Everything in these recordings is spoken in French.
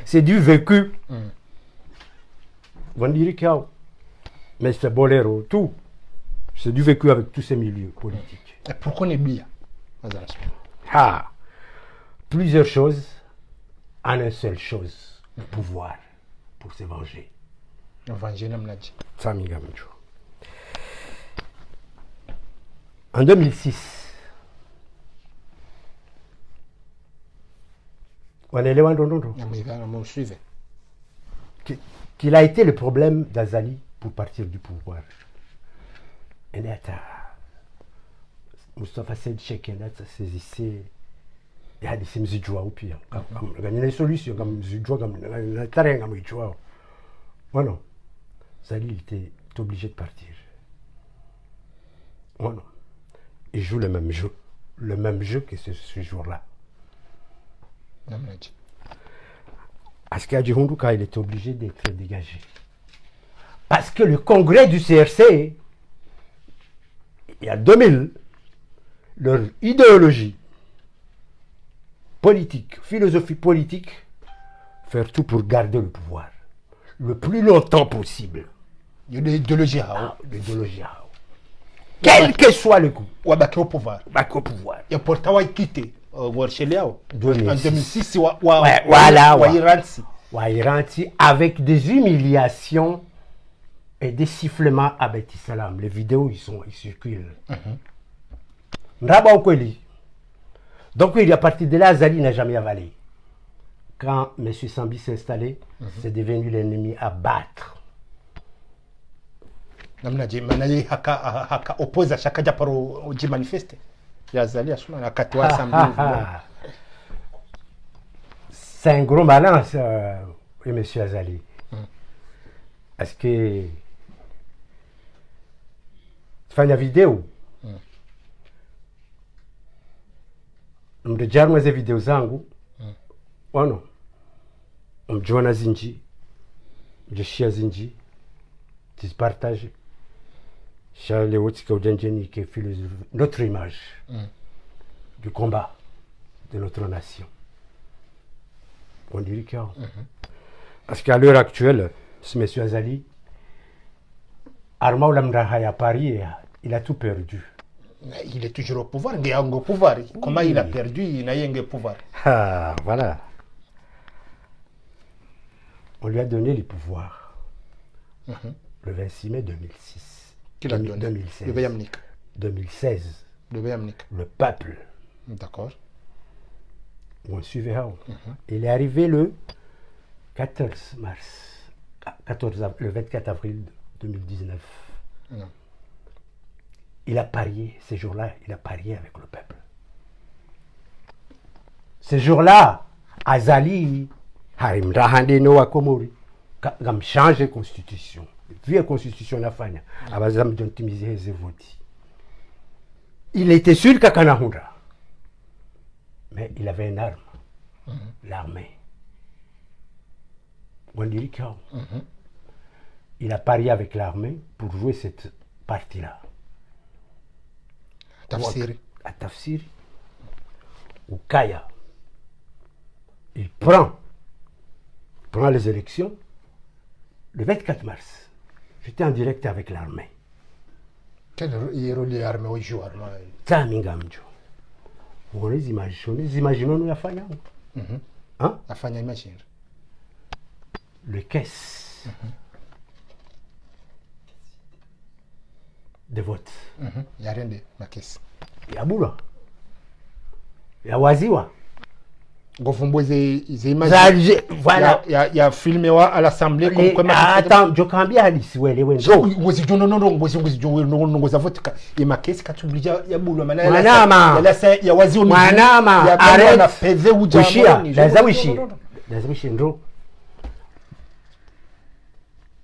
C'est du vécu. On dirait qu'il y a, mais c'est Bolero, tout. C'est du vécu avec tous ces milieux politiques. Et pourquoi on est bien? Plusieurs choses en une seule chose, le pouvoir pour se venger. En 2006, on est loin qu'il a été le problème d'Azali pour partir du pouvoir. Mustafa Said Shekenat saisissait et a dit c'est mzijua ou pire. Il y a une solution comme mzijua comme la terrain comme mzijua. Voilà. Zali était obligé de partir. Voilà. Il joue le même jeu que ce jour-là. Askia Djihunduka, il était obligé d'être dégagé. Parce que le congrès du CRC, il y a 2000, leur idéologie politique, philosophie politique, faire tout pour garder le pouvoir le plus longtemps possible. Il y a des idéologies. Quel que soit le coup. Ou à au pouvoir. Au pouvoir. Et pour t'avoir quitté, en 2006, voilà. Wairanti, avec des humiliations et des sifflements à Beti Salam. Les vidéos, ils circulent. Donc, à partir de là, Azali n'a jamais avalé. Quand M. Sambi s'est installé, c'est devenu l'ennemi à battre. Oppose à chaque japaro au manifeste. C'est un gros malin, M. Azali. Parce que. Enfin, la vidéo. Mrejarma ze video zangu. Wano. Mjona zinji. Mjeshia zinji. Dispartage. Charles Wotsika Odjenjeni qui est notre image du combat de notre nation. On dirait qu'il y a. Parce qu'à l'heure actuelle, ce monsieur Azali, Armand Lamraha à Paris, il a tout perdu. Il est toujours au pouvoir, il est au pouvoir. Comment il a perdu, il n'a rien au pouvoir. Ah, voilà. On lui a donné le pouvoir le 26 mai 2006. Qui l'a donné? 2016. Le Bayamnik. 2016. Le Bayamnik. Le peuple. D'accord. On suivait. Il est arrivé le 14 mars. Le 24 avril 2019. Il a parié, ces jours-là, il a parié avec le peuple. Ces jours-là, Azali, Harim Rahandeno à Komori, a changé la constitution. Vu la constitution la fanya, abazam d'optimiser les votes. Il était sûr qu'à Kanahura. Mais il avait une arme. L'armée. On dirait qu'il a parié avec l'armée pour jouer cette partie-là. À Tafsiri. Ou Kaya. Il prend les élections le 24 mars. J'étais en direct avec l'armée. Quel rôle l'armée au jour? Tamingamjo. On les imaginons nous la fanya. La fanya imagine. Le caisse de vote. Il n'y a rien de ma caisse. Il y a Boula. Il y a Waziwa. Voilà. Il y a filmé à l'Assemblée. Attends, je cambie à l'issue. Il y a caisse qui il y a Boula. Manama. Il y a Waziwa. Manama. Arrête.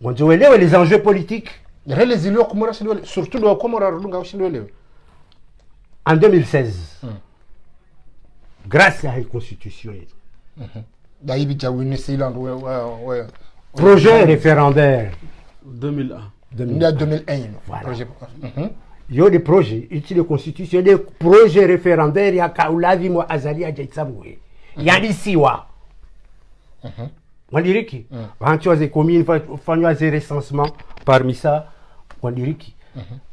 Les enjeux politiques. Surtout en 2016, grâce à la constitution, projet référendaire 2001. Voilà. Il y a des projets, utiles de constitution, des projets référendaires, il y a Kaoulavi, Azali, Adjaïtsamoué. yandisiwa wandiriki vantu waze commune fanywa ze recensement parmi ça wandiriki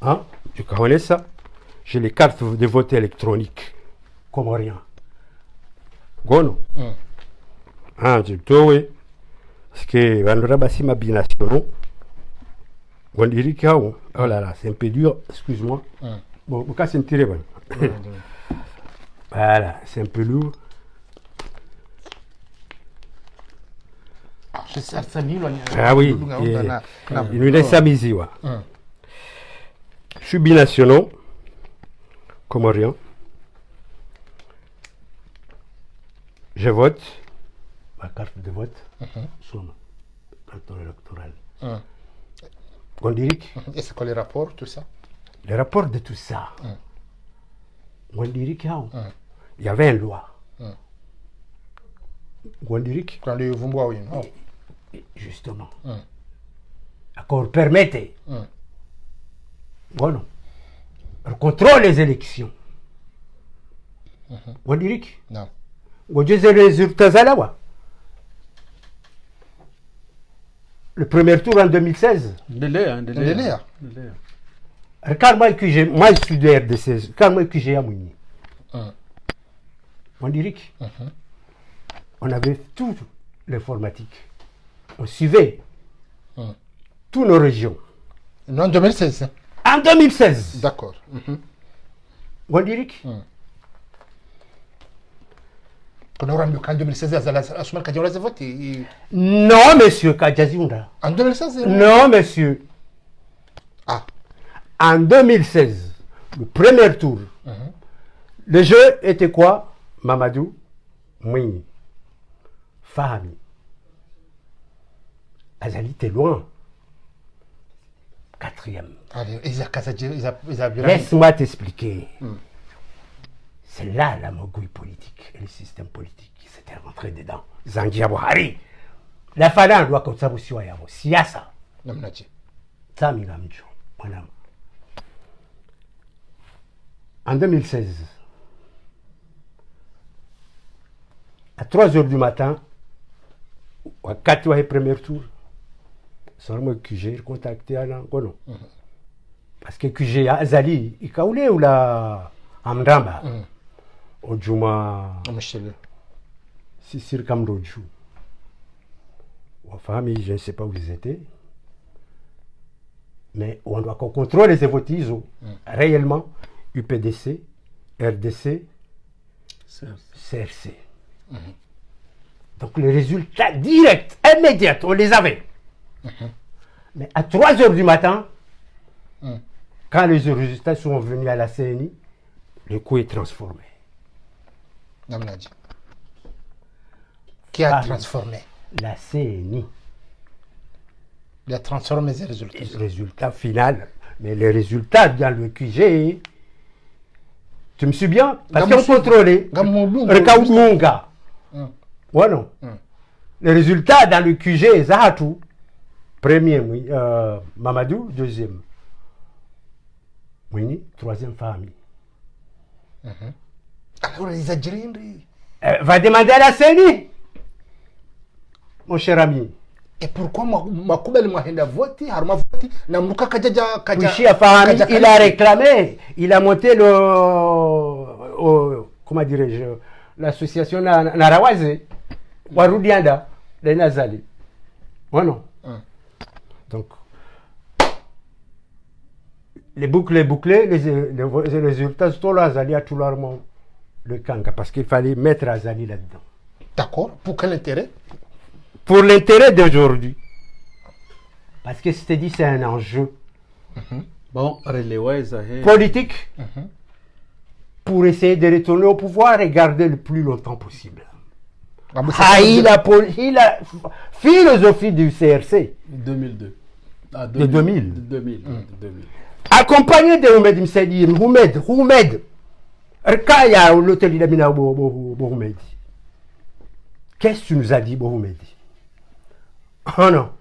hein tu connais ça j'ai les cartes de vote électroniques comoriens gono ah je dois parce que vandora basi ma binationaux wandiriki oh là là c'est un peu dur excuse-moi bon au cas c'est tiré bon voilà c'est un peu lourd. Ah oui, il nous laisse amuser. Je suis binationaux, comorien. Je vote, ma carte de vote, sur ma carte électorale. Gondiric. Et c'est quoi les rapports, tout ça? Les rapports de tout ça. Gondiric, il y avait une loi. Gondiric. Quand les Vumbois, oui. Justement. Accord permettait. Voilà. On contrôle les élections. Gondiric. Non. On dit les résultats à la loi. Le premier tour en 2016. Délai. Quand moi je suis de RDC, quand moi que j'ai à Mouni. Gondiric. On avait tout l'informatique. On suivait toutes nos régions. Non, en 2016. En 2016. D'accord. Gondiric. On aura mieux qu'en 2016, Non, monsieur Kadjaziunda. En 2016 Non, monsieur. Ah. En 2016, le premier tour, le jeu était quoi? Mamadou Mouni. Fahmi. Azali, t'es loin. Quatrième. Laisse-moi t'expliquer. C'est là la magouille politique et le système politique qui s'était rentré dedans. Zangia Buhari. La fada doit comme ça aussi yabo. Siasa. Sami Gamjo. En 2016, à 3h du matin, à 4h du premier tour, c'est moi que j'ai contacté à l'Angono. Parce que j'ai Azali, il a ou la Amdamba. Ojuma. Si sur Kamroju. Wa famille, je ne sais pas où ils étaient. Mais on doit contrôler les votes ISO. Réellement, UPDC, RDC, CRC. Donc les résultats directs, immédiats, on les avait. Mais à 3h du matin, quand les résultats sont venus à la CNI, le coup est transformé. Qui a transformé? La CNI. Il a transformé les résultats. Les résultats finaux. Mais les résultats dans le QG, tu me suis bien? Parce qu'on contrôlait. Rekaunga. Voilà. Les résultats dans le QG, Zahatou, premier, Mamadou, deuxième. Mouni, troisième famille. Alors, les Algériens. Va demander à la CENI, mon cher ami. Et pourquoi Makoubel Mahenda voté, Harma voté, Namouka Kadja il a réclamé, il a monté le. Comment dirais-je, l'association Narawaze, Warudianda, les Nazali. Oh non. Donc, les bouclés, les résultats sont là, Azali a tout l'armement le Kanga, parce qu'il fallait mettre Azali là-dedans. D'accord. Pour quel intérêt? Pour l'intérêt d'aujourd'hui. Parce que c'était dit, c'est un enjeu politique pour essayer de retourner au pouvoir et garder le plus longtemps possible. La philosophie du CRC. 2002. De 2000. 2000. Accompagné de Houmed Msedi, Houmed. Rkaya, l'hôtel de Mina Bohumedi. Qu'est-ce que tu nous as dit, Bohumedi? Oh non.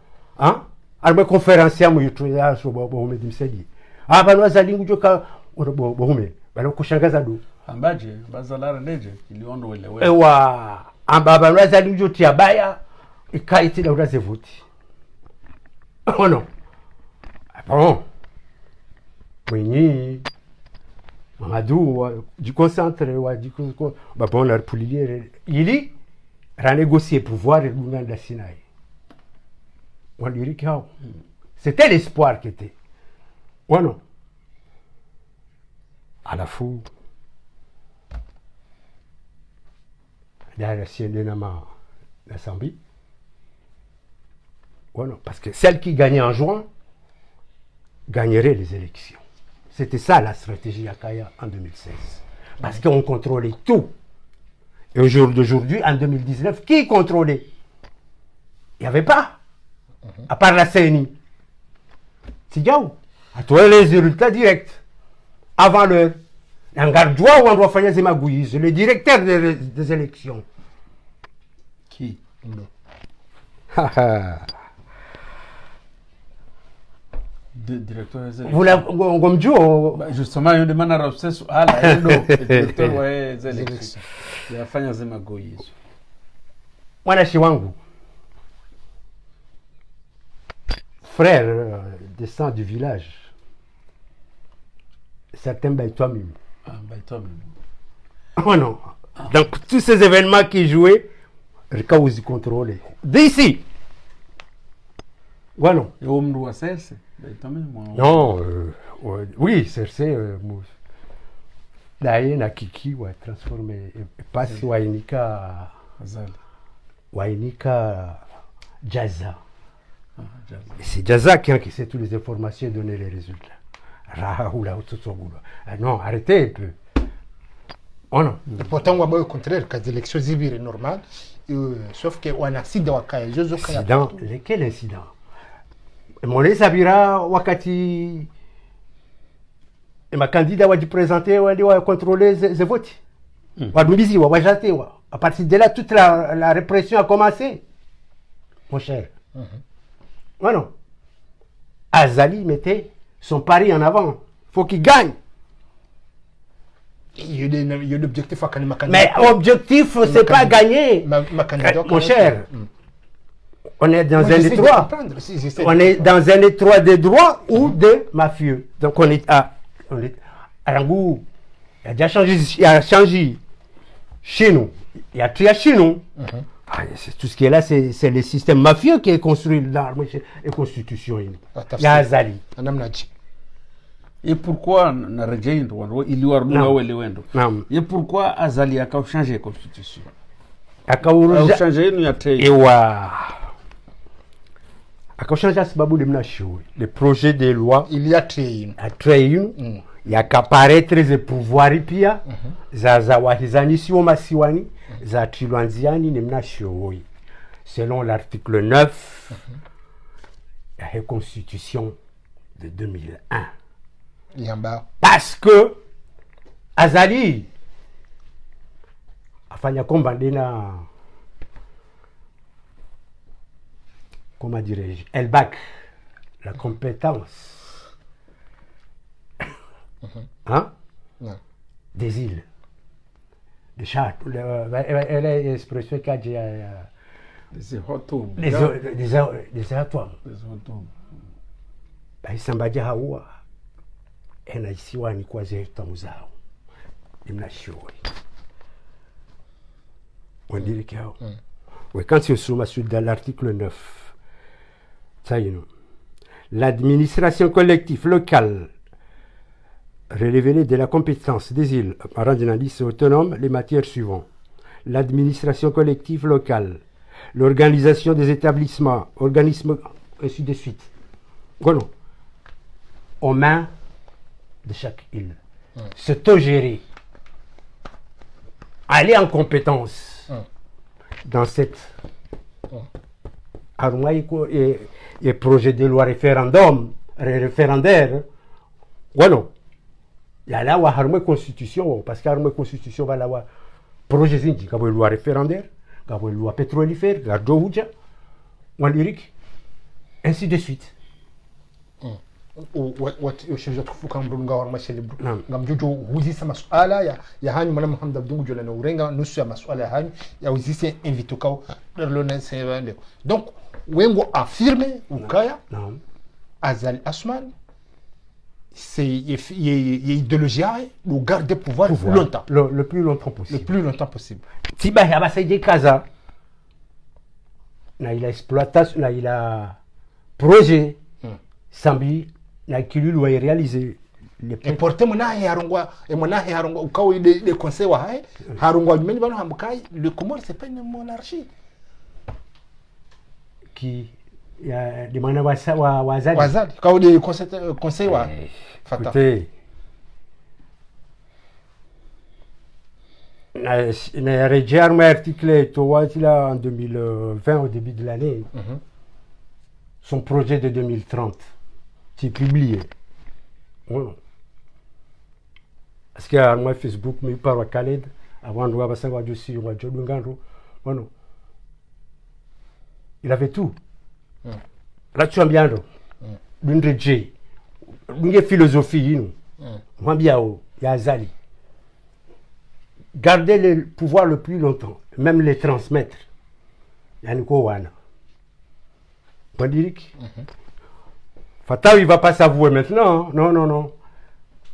Hein? Alors, conférencier, moi, je suis Bohumedi Msedi. Ah, bah, nous allons dire que Bohumedi. Bah, nous, Koshangaza. Ambaje, Bazalara Neje, il y a un Ewa. ambaba nwazali ujo tiabaya ikaiti la uraze voti. Oh non. Bon. Mwenye Mamadou du concentré du bah bon la poulier il renégocier pouvoir et le de la Sinaï. On dirait que c'était l'espoir qui était. Ouais non. À la fou. Derrière la sienne de la Zambie. Ouais non. Parce que celle qui gagnait en juin gagnerait les élections. C'était ça la stratégie Akaya en 2016. Parce qu'on contrôlait tout. Et au jour d'aujourd'hui, en 2019, qui contrôlait? Il n'y avait pas. À part la CNI. C'est Gaou. À toi les résultats directs. Avant l'heure. Un garde-droit ou un doit faire des magouilles. Le directeur des élections. Qui? Directeur des élections. Vous l'avez justement, il demande à Robses à la directeur des élections. Il a fait des magouilles. Mwanashi wangu. Frère descend du village. Certains Baïtoamim. Ah, Baïtoamim. Oh non. Donc tous ces événements qui jouaient, Rikaouzi contrôlé. D'ici. Ouais non. Et au Mdoua Serse non, oui, Serse. D'ailleurs, na Kiki, ouais, transformé. Passe Wainika. Wainika Jaza. C'est Jaza qui encaissait toutes les informations et donnait les résultats. Raoula, non, arrêtez un peu. Oh non. Et pourtant, on va au contraire, quand l'élection est normale, sauf qu'on a un accident. Accident? Quel incident? Mon Sabira, Wakati, ma candidat a dû présenter, a contrôler les votes. À partir de là, toute la répression a commencé. Mon cher. Voilà. Azali mettait son pari en avant. Il faut qu'il gagne. Il y a l'objectif à ma candidat. Mais l'objectif, c'est pas gagner. Mon cher. On est dans un étroit. On est dans un étroit de droits ou de mafieux. Donc on est à Rangou. Il a déjà changé. Il a changé chez nous. Il y a trié chez nous. Tout ce qui est là, c'est le système mafieux qui est construit dans la Constitution. Il y a Azali. Et pourquoi et pourquoi Azali a changé la Constitution? A changé le projet de loi. Il y a créé une. Il y a qu'apparaître les pouvoirs pia. Zaza wahizani si masiwani. Za trilanziani nemna shioi. Selon l'article 9 de la Constitution de 2001. Parce que Azali afanya combattre na comment dirais-je, elle bac la compétence hein? Des îles, des chats, elle est expression qu'a dit des atomes. Isambaja hawa ena isiwa ni kwa zetu zao imnashioi on dirait que oui, quand c'est sur l'article 9 ça y est, l'administration collective locale relève de la compétence des îles par rendre une liste autonome les matières suivantes: l'administration collective locale, l'organisation des établissements, organismes, ainsi de suite. Voilà. Aux mains de chaque île. S'autogérer. Aller en compétence dans cette et projet de loi référendaire. Voilà. Il y a là où la constitution, parce que la constitution va là où projet de loi référendaire, la loi pétrolifère, la loi on lyrique, ainsi de suite. shirja tufuka mbunga wa mashele Naam. ngamjojo huzisa masuala ya hanyu mana Muhammad Abdou jola no urenga nusu ya masuala ya hanyu ya huzisa invito kao darlo na sebe donc wengo affirme ukaya Naam. Azali Assoumani c'est idéologie de garder pouvoir longtemps Le plus longtemps le possible. plus longtemps possible Tiba Yabasaye Kaza, na il a exploitation, na il a projet, Sambi, na Kilulu a réalisé les et porter mona harongwa ukao les conseils wa hai harongwa meni bano hambukai le Comore c'est pas une monarchie qui il y a des manants wazali. wazali ukao les conseils wa fata Écoutez, na rédigé un article en 2020 au début de l'année, son projet de 2030, c'est publié. Voilà. Parce que moi Facebook me parle à Khaled avant de voir ça sur voilà. Il avait tout. Là tu as bien l'une rédigé une philosophie moi bien Yazali. Garder le pouvoir le plus longtemps, même les transmettre. Yannick Wana. Bandirik. Fatah, il ne va pas s'avouer maintenant. Non, non, non.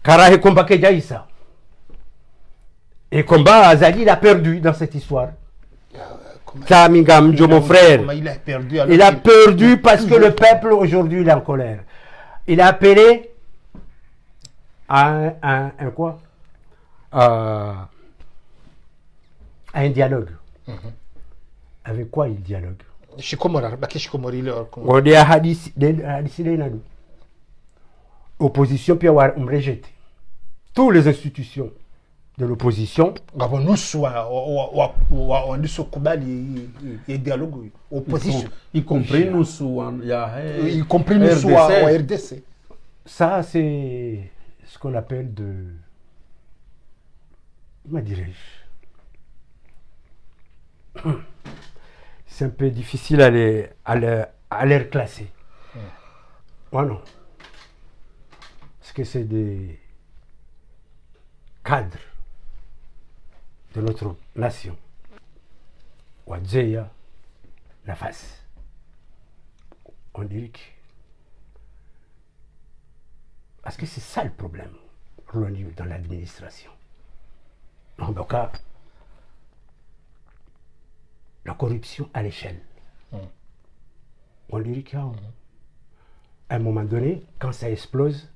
Karahe combat Kejaïsa. Et combat, Azali, il a perdu dans cette histoire. Kamingam, mon frère. Il a perdu parce que le peuple, aujourd'hui, il est en colère. Il a appelé à un quoi à un dialogue. Avec quoi il dialogue? On dit à Hadith, opposition, puis on rejette. Toutes les institutions de l'opposition. Y compris nous sous y compris nous sous RDC. Ça, c'est ce qu'on appelle de... Comment dirais-je? C'est un peu difficile à les reclasser. Ouais, non. Parce que c'est des cadres de notre nation. Wadzeya, la face. On dirait que... Parce que c'est ça le problème dans l'administration. En tout cas, la corruption à l'échelle. On dirait qu'à un moment donné, quand ça explose,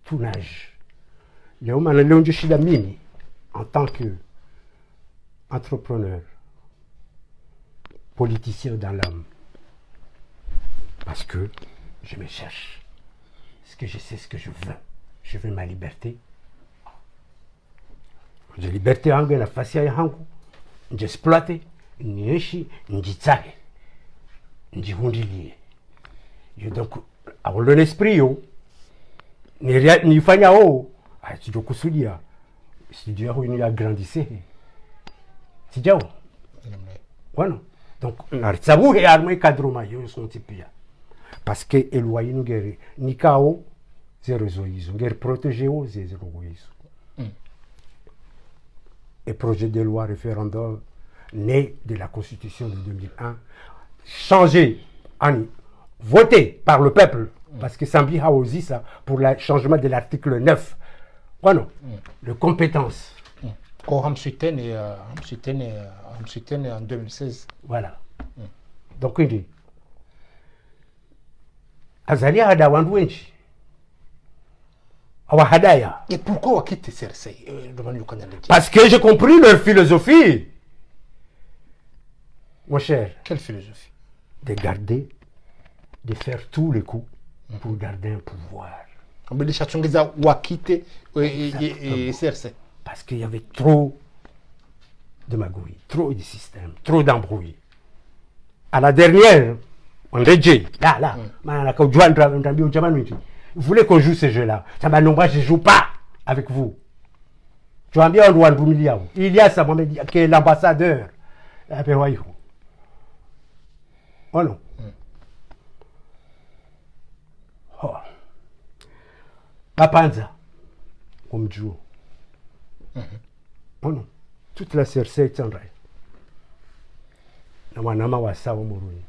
tout nage. Léon Chidamini, en tant qu'entrepreneur, politicien dans l'âme, parce que je me cherche, parce que je sais ce que je veux. Je veux ma liberté. J'ai liberté en la facia et en j'exploite. Nyeshi njitsahe njihundilie yo donc avoir l'esprit yo ni fanya o atijo kusudia studio yako ni agrandissé sijao bueno donc naritsabu he arme cadre mayo son tipia parce que eloyer nous guerre ni kao zéro zoizo guerre protéger o zéro zoizo et projet de loi référendum né de la Constitution de 2001, changé, voté par le peuple, parce que Sambi a aussi ça, pour le changement de l'article 9. Voilà, de compétences. Quand Hamsuiten en 2016. Voilà. Donc, il dit, Azali Hadawandwenchi, Awahadaya. Et pourquoi on quitte CRC? Parce que j'ai compris leur philosophie. Mon cher. Quelle philosophie? De garder, de faire tous les coups pour garder un pouvoir. Parce qu'il y avait trop de magouilles, trop de systèmes, trop d'embrouilles. À la dernière, on dit, là, vous voulez qu'on joue ce jeu-là? Ça m'a nombré, je ne joue pas avec vous. Tu vois bien, il y a ça, qui est l'ambassadeur. Oh non. Oh. Bapanza, comme Joe. Oh non, toute la CRC est en rail. Nama wasa omuruni.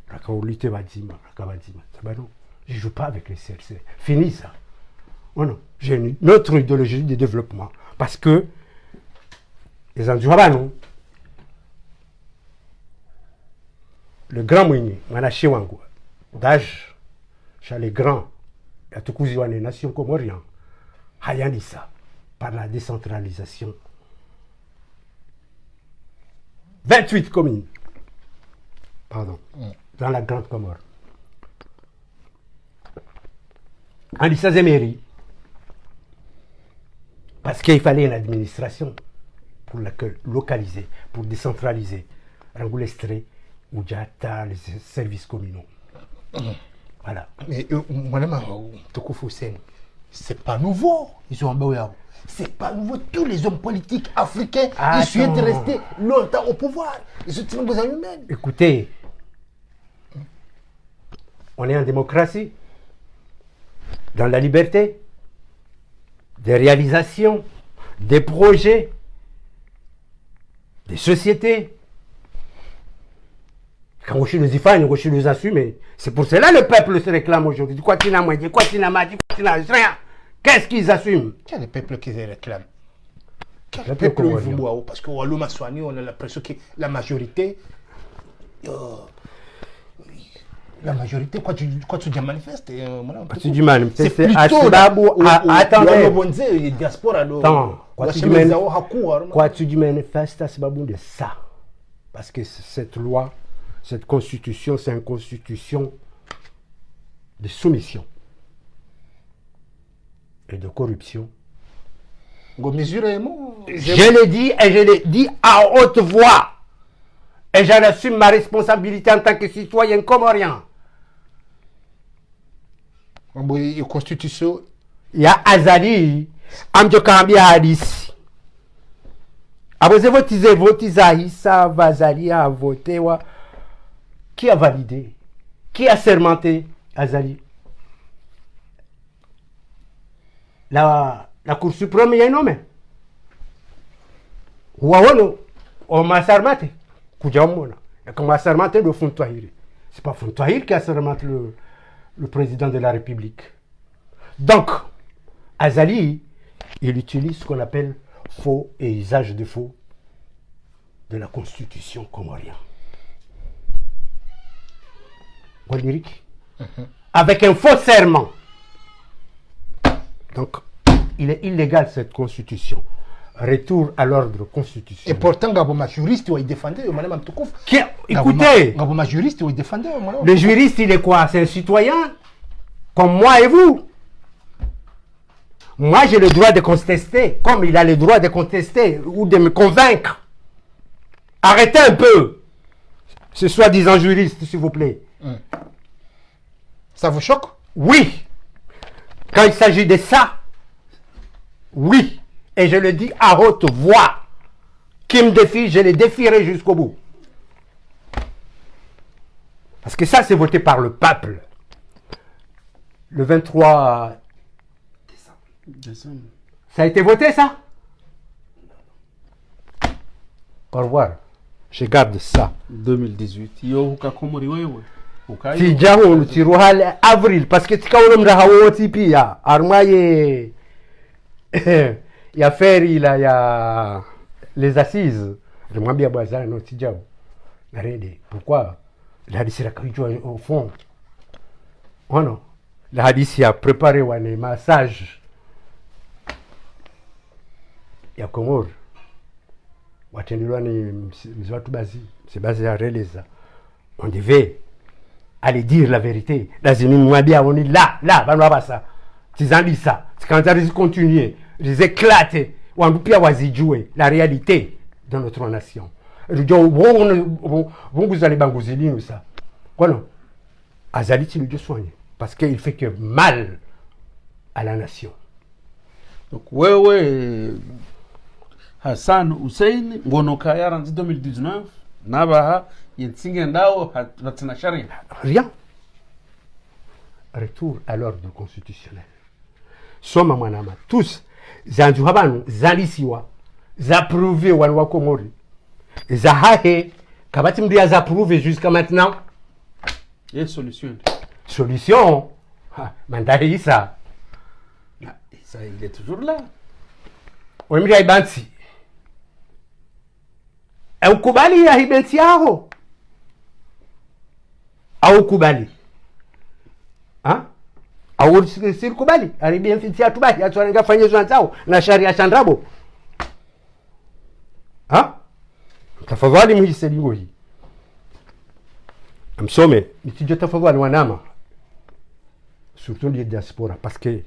Rakaulite badima, rakabadima. Tabano, je ne joue pas avec les CRC. Fini ça. Oh non, j'ai une autre idéologie de développement. Parce que les Andjouabanou, le grand Mouni, Manaché Wangou, d'âge, chez les grands, il y a tout les nations comoriennes, Hayanissa, par la décentralisation. 28 communes, pardon, dans la Grande Comore. Anissa Zemeri, parce qu'il fallait une administration pour localiser, pour décentraliser, Rangoulestre, Oudjata, les services communaux. Voilà. Mais madame Tokoufou Sen, c'est pas nouveau. Ils ont un c'est pas nouveau. Tous les hommes politiques africains, ils souhaitent rester longtemps au pouvoir. Ils se tiennent besoin humains. Écoutez, on est en démocratie, dans la liberté, des réalisations, des projets, des sociétés. Quand on nous y fait, on nous assume. C'est pour cela que le peuple se réclame aujourd'hui. Quoi tu n'as dit, quoi tu n'as pas dit, quoi tu n'as rien. Qu'est-ce qu'ils assument? Quel est le peuple qui se réclame? Quel peuple vous parce qu'au Wallouma Soigné, on a l'impression que la majorité. La majorité, quoi tu dis manifeste? Tu dis manifeste, c'est plutôt attendez. Diaspora. Quoi tu dis manifeste, c'est pas bon de ça. Parce que cette loi, cette constitution, c'est une constitution de soumission et de corruption. Je l'ai dit et je l'ai dit à haute voix. Et j'en assume ma responsabilité en tant que citoyen comorien. Constitution. Il y a Azali, Amdjokambi Hadis. Après voté Zaïssa, Vazali a voté. Qui a validé? Qui a sermenté Azali? La Cour suprême y est nommée. Ouaono, on m'a sermenté. Koudjaoumona. On m'a sermenté de Fontouahiri. C'est pas Fontouahiri qui a sermenté le président de la République. Donc, Azali, il utilise ce qu'on appelle faux et usage de faux de la constitution comorienne. Avec un faux serment. Donc, il est illégal cette constitution. Retour à l'ordre constitutionnel. Et pourtant, Gaboma juriste, il défendait, madame Amtoukouf. Écoutez, Gaboma juriste, il défendait, madame. Le juriste, il est quoi? C'est un citoyen comme moi et vous. Moi, j'ai le droit de contester, comme il a le droit de contester ou de me convaincre. Arrêtez un peu, ce soi-disant juriste, s'il vous plaît. Ça vous choque? Oui. Quand il s'agit de ça, oui. Et je le dis à haute voix. Qui me défie, je les défierai jusqu'au bout. Parce que ça, c'est voté par le peuple. Le 23 décembre. Ça a été voté, ça? Au revoir. Je garde ça. 2018. Yo, Hukakomori, wewe. Si jaho tiruhal avril parce que tikaona mrahawoti pia armaye ya feri la ya les assises je mwambia bwana non tijao narede pourquoi la hadisi la kujua au fond oh non la hadisi a préparé wane massage ya Komoro watendilwa ni watu bazi c'est basé à releza on devait aller dire la vérité. Là, je nous bien, on est là, ça. C'est ça. C'est quand ils continuent, ils éclatent, on peut pas jouer la réalité de notre nation. Vous allez bangouzer ou ça. Quoi non? Azali, tu le soigner. Parce qu'il fait que mal à la nation. Donc, ouais, Hassan Hussein, Gonokaya, en 2019, Nabaha, Rien. Retour à l'ordre constitutionnel. soma mwanama tous zanjuha banu zalisiwa zapprouvé wanu wa Komori zahahe kabati mdia zapprouvé jusqu'à maintenant Il y a une solution. solution mandahe isa Ah, ça, il est toujours là. wemria ibansi ukubali ya hibensi yao au kubali au sikubali aribensi ya tubahi atwarenga fanye zwanzao na sharia chandrabo tafadhali mhiselingo hii msome nitijo tafadhali wanama surtout les diaspora parce que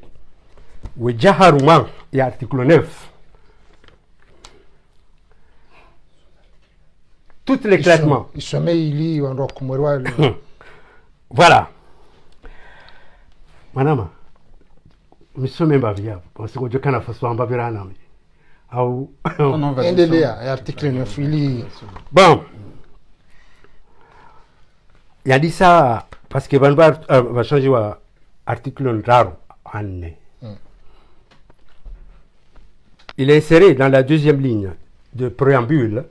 wejaharuma ya article 9 tout l'éclatement isome ili wando kumwerwa voilà manama misome mbavya parce que jokana faso mbavira nami au Non, non, vas-y, endelea ça- ya article 9 ili bon il a dit ça parce que va changer wa article raro anne il est inséré dans la deuxième ligne de préambule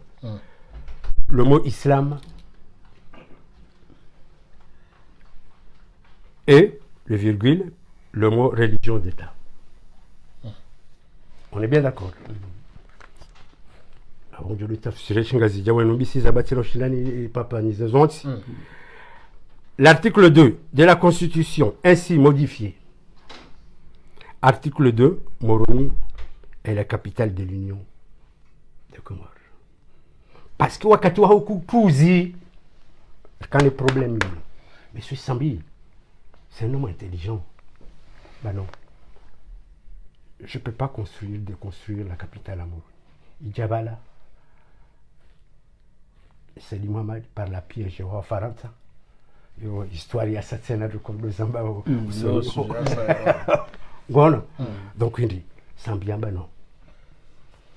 le mot islam et le virgule le mot religion d'État. On est bien d'accord. L'article 2 de la Constitution ainsi modifié. Article 2, Moroni est la capitale de l'Union de Comores. Parce que wakati wa hukupuzi quand les problèmes Monsieur Sambi, c'est un homme intelligent. Ben non. Je ne peux pas déconstruire la capitale à Moroni. Idjabala, c'est Mohamed par la piège au Faransa. Histoire il y a cette scène de comme le Zamba au Gono. Donc il dit Sambi ben non.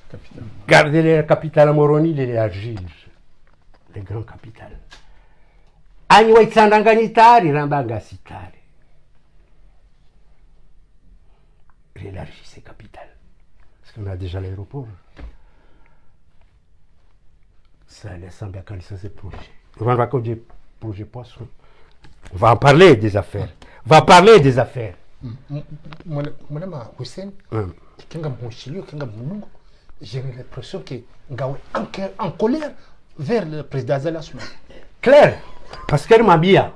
Capitaine. Gardez la capitale à Moroni, les Argile, les grandes capitales. Anyi waitsandanganitari rambangasitari. Réélargir ces capitales. Parce qu'on a déjà l'aéroport. Ça laisse sembler quand ils sont ces projets. On va encore dire projet poisson. On va en parler des affaires. On va parler des affaires. mwanama Hussein kinga mheshimiwa kinga mnungu j'ai l'impression que ngawe en colère vers le président Azali Assoumani. Claire, parce qu'elle m'a bien.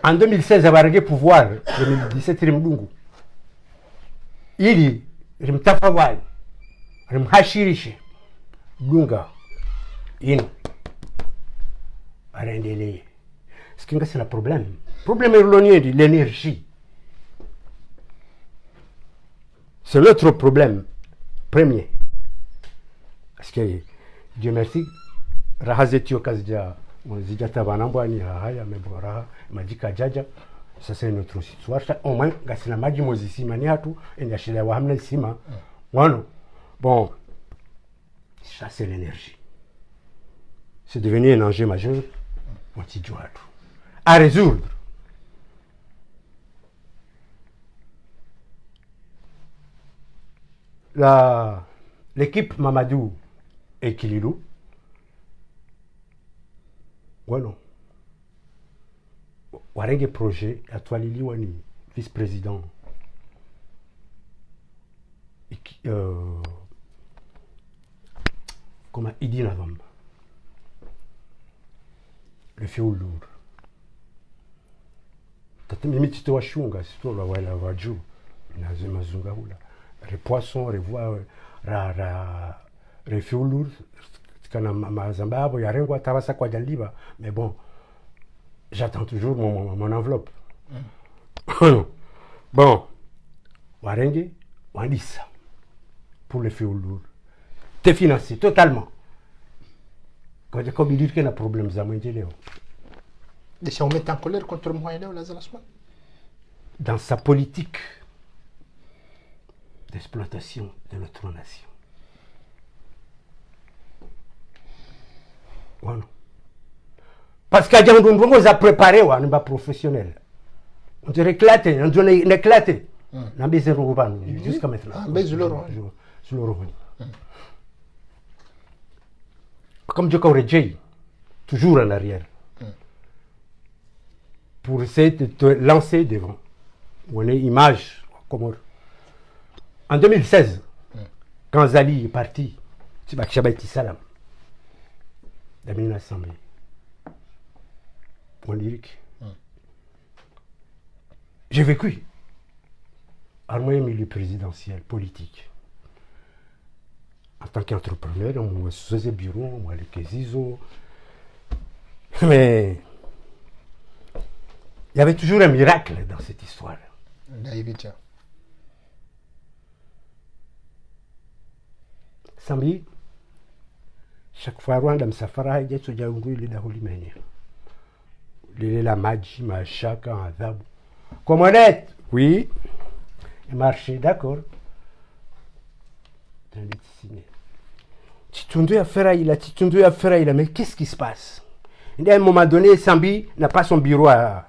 En 2016, elle a réglé pouvoir. 2017, il m'a dit, il m'a tafawal, il m'a hachiriche, Dunga, ino, arendele. Ce qui c'est le problème. Le problème est l'énergie. C'est notre problème premier. Parce que, Dieu merci, Rahazetio Kazja, Zidjata Banambwani, Rahaya, Mebora, Majika Jaja, ça c'est notre histoire. Au moins, Gassina Maji Mozisi Maniatu, et Yachila Wahamne Sima. Bon, ça c'est l'énergie. C'est devenu un enjeu majeur, à résoudre. L'équipe Mamadou et Kililou, voilà. Warenge projet à Toalili Wani, vice-président. Comment Idi Navam. Le feu lourd. Tatemimi tito washunga, sito la wala waju. Nazema zunga hula. Les poissons, revoir les feux lourds. Kana mazamba abo yarengwa tabasa kwa jaliba. Mais bon, j'attends toujours mon enveloppe. Bon, warenge, wandisa. Pour les feux lourds. T'es financé totalement. Quand j'ai comme dire qu'il y a un problème, ça m'a dit. Déjà, on met en colère contre Mohamed Azali Assoumani. Dans sa politique d'exploitation de notre nation. Voilà. Parce qu'à Djandondongo, on a préparé, on n'est pas professionnel. On dirait éclaté, on dirait éclaté. n'a pas zéro revenu jusqu'à maintenant. Sur le revenu. Sur le revenu. Comme je corrige, toujours en arrière, pour essayer de te lancer devant. On est image, comme en 2016, quand Zali est parti, c'est Bakchabati Salam, dans une assemblée. Pour lyrique. J'ai vécu en milieu présidentiel, politique. En tant qu'entrepreneur, on faisait bureau, on allait les ISO. Mais il y avait toujours un miracle dans cette histoire. Sambi, chaque fois, Rwanda Msafara, il y a tout le monde qui est la magie, ma chacun, azab. Comme on est, oui, il marchait, d'accord. Titundu à Ferraïla, mais qu'est-ce qui se passe? Et à un moment donné, Sambi n'a pas son bureau à.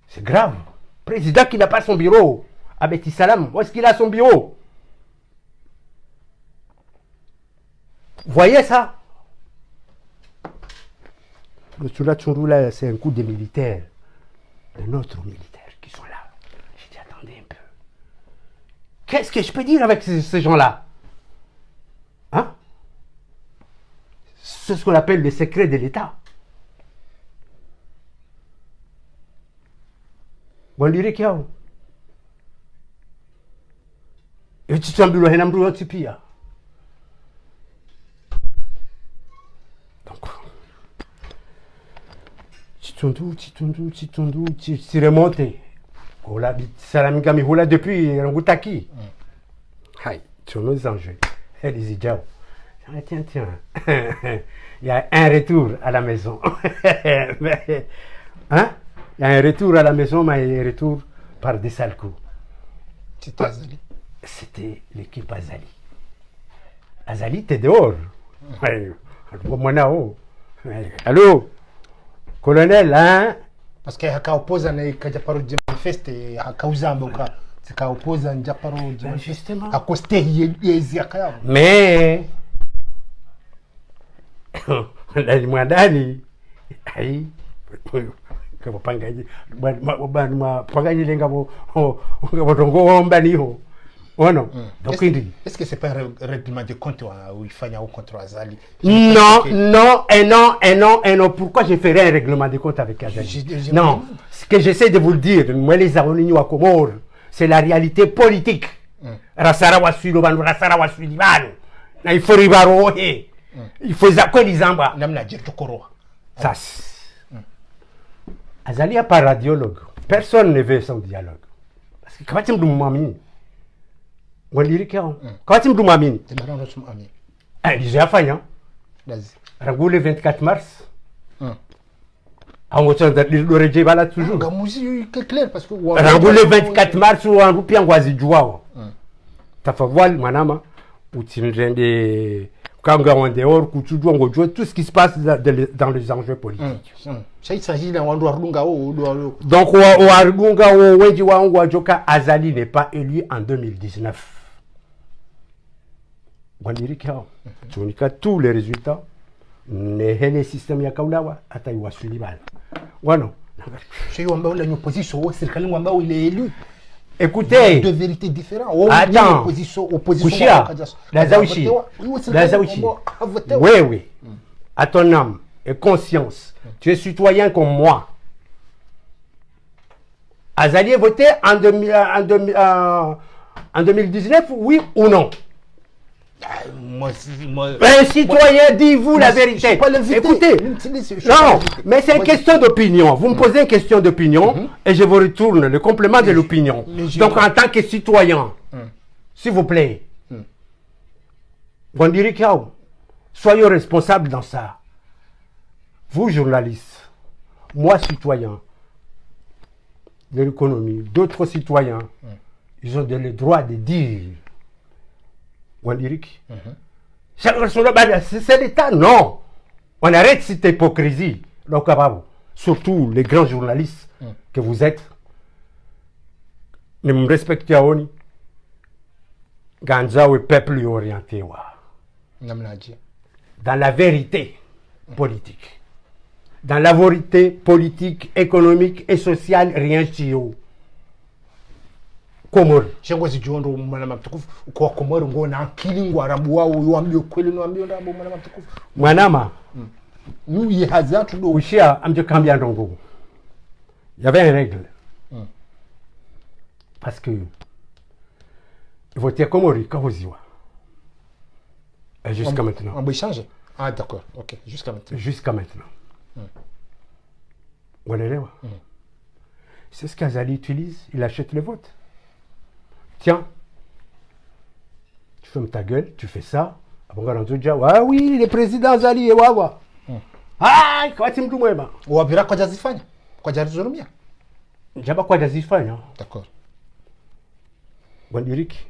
C'est grave. Président qui n'a pas son bureau à Beti Salam, où est-ce qu'il a son bureau? Vous voyez ça? Le Tchoula Tchourou, c'est un coup des militaires, de notre militaires qui sont là. J'ai dit, attendez un peu. Qu'est-ce que je peux dire avec ces gens-là? Hein? C'est ce qu'on appelle le secret de l'État. Bon, dirait qu'il y a. Et tu t'en veux le Tipia. Donc, tu remontes. Ola, Salamigami, Ola depuis Rangutaki. Aïe, tu as nos enjeux. Les idiots. Tiens. Il y a un retour à la maison. Hein? Il y a un retour à la maison, mais il y a un retour par des sales coups. C'était Azali. C'était l'équipe Azali. Azali, t'es dehors. Allô? Colonel, hein? Parce qu'il y a un opposant qui a parlé de manifeste, il y a un opposant qui a parlé de manifeste. À causer mais la demandani ai que pangaji pangaji lenga bo tongo mbaniho ono donc est-ce que c'est pas un règlement de compte où il fallait au contre Azali? Non, pourquoi je ferais un règlement de compte avec Azali? Non, ce que j'essaie de vous le dire, moi les Aronignons à Comores, c'est la réalité politique. Rasara wasilo banu rasara wasili banu na ifori baro il faut zakwe lizamba namna jeto koroa ça Azali a pas radiologue, personne ne veut son dialogue parce que quand tu me dis on dirait que quand tu me dis il dit à Fagnan Rangou le 24 mars on va le rejet là toujours clair parce que Rangou le 24 mars ou en roupie en Guazijoua Tafawal Manama ou Timrende Kanga en dehors tout ce qui se passe dans les enjeux politiques. Il s'agit d'un Wandouarunga. Donc Ouarunga ou Wenjiwa Ouadjoka Azali n'est pas élu en 2019. Wandirika, tu as tous les résultats. Les systèmes Yakaulawa, Ataïwa Suliban. Wano. Chez Wamba, l'opposition, c'est quand Wamba il est élu. Écoutez, deux vérités différentes. Attends, opposition, Lazaouchi, oui, à ton âme et conscience, tu es citoyen comme moi. Azali est voté en 2019, oui ou non? Un citoyen, dis-vous la vérité. Écoutez, non, mais c'est une question d'opinion. Vous me posez une question d'opinion et je vous retourne le complément de l'opinion. Donc, en tant que citoyen, s'il vous plaît, Gondirikao, soyez responsables dans ça. Vous, journalistes, moi, citoyen de l'économie, d'autres citoyens, ils ont le droit de dire. C'est l'État, non. On arrête cette hypocrisie. Donc, surtout les grands journalistes que vous êtes. ne me respecte à Oni. Ganza ou peuple orienté. Dans la vérité politique. Dans la vérité politique, économique et sociale, rien chio. Komori. Shengo zijondo mwana mtukufu kwa Komori ngo na akili ngwarabu wao yuambie kweli no ambie ndabo mwana mtukufu. Mwanama. Nous y hazatu do Ushia amje kambia ndongo. Il y avait une règle. Parce que voter Komori kahoziwa. Jusqu'à maintenant. On peut changer. Ah d'accord. OK, jusqu'à maintenant. Jusqu'à maintenant. C'est ce qu'Azali utilise, il achète le vote. Tiens, tu fermes ta gueule, tu fais ça. Ah oui, le président Azali, wawa. Ah, quoi tu me dis moi? Wabira kwa jazifanya? Kwa jazizurumia? Jaba kwa jazifanya. D'accord. Wandirik.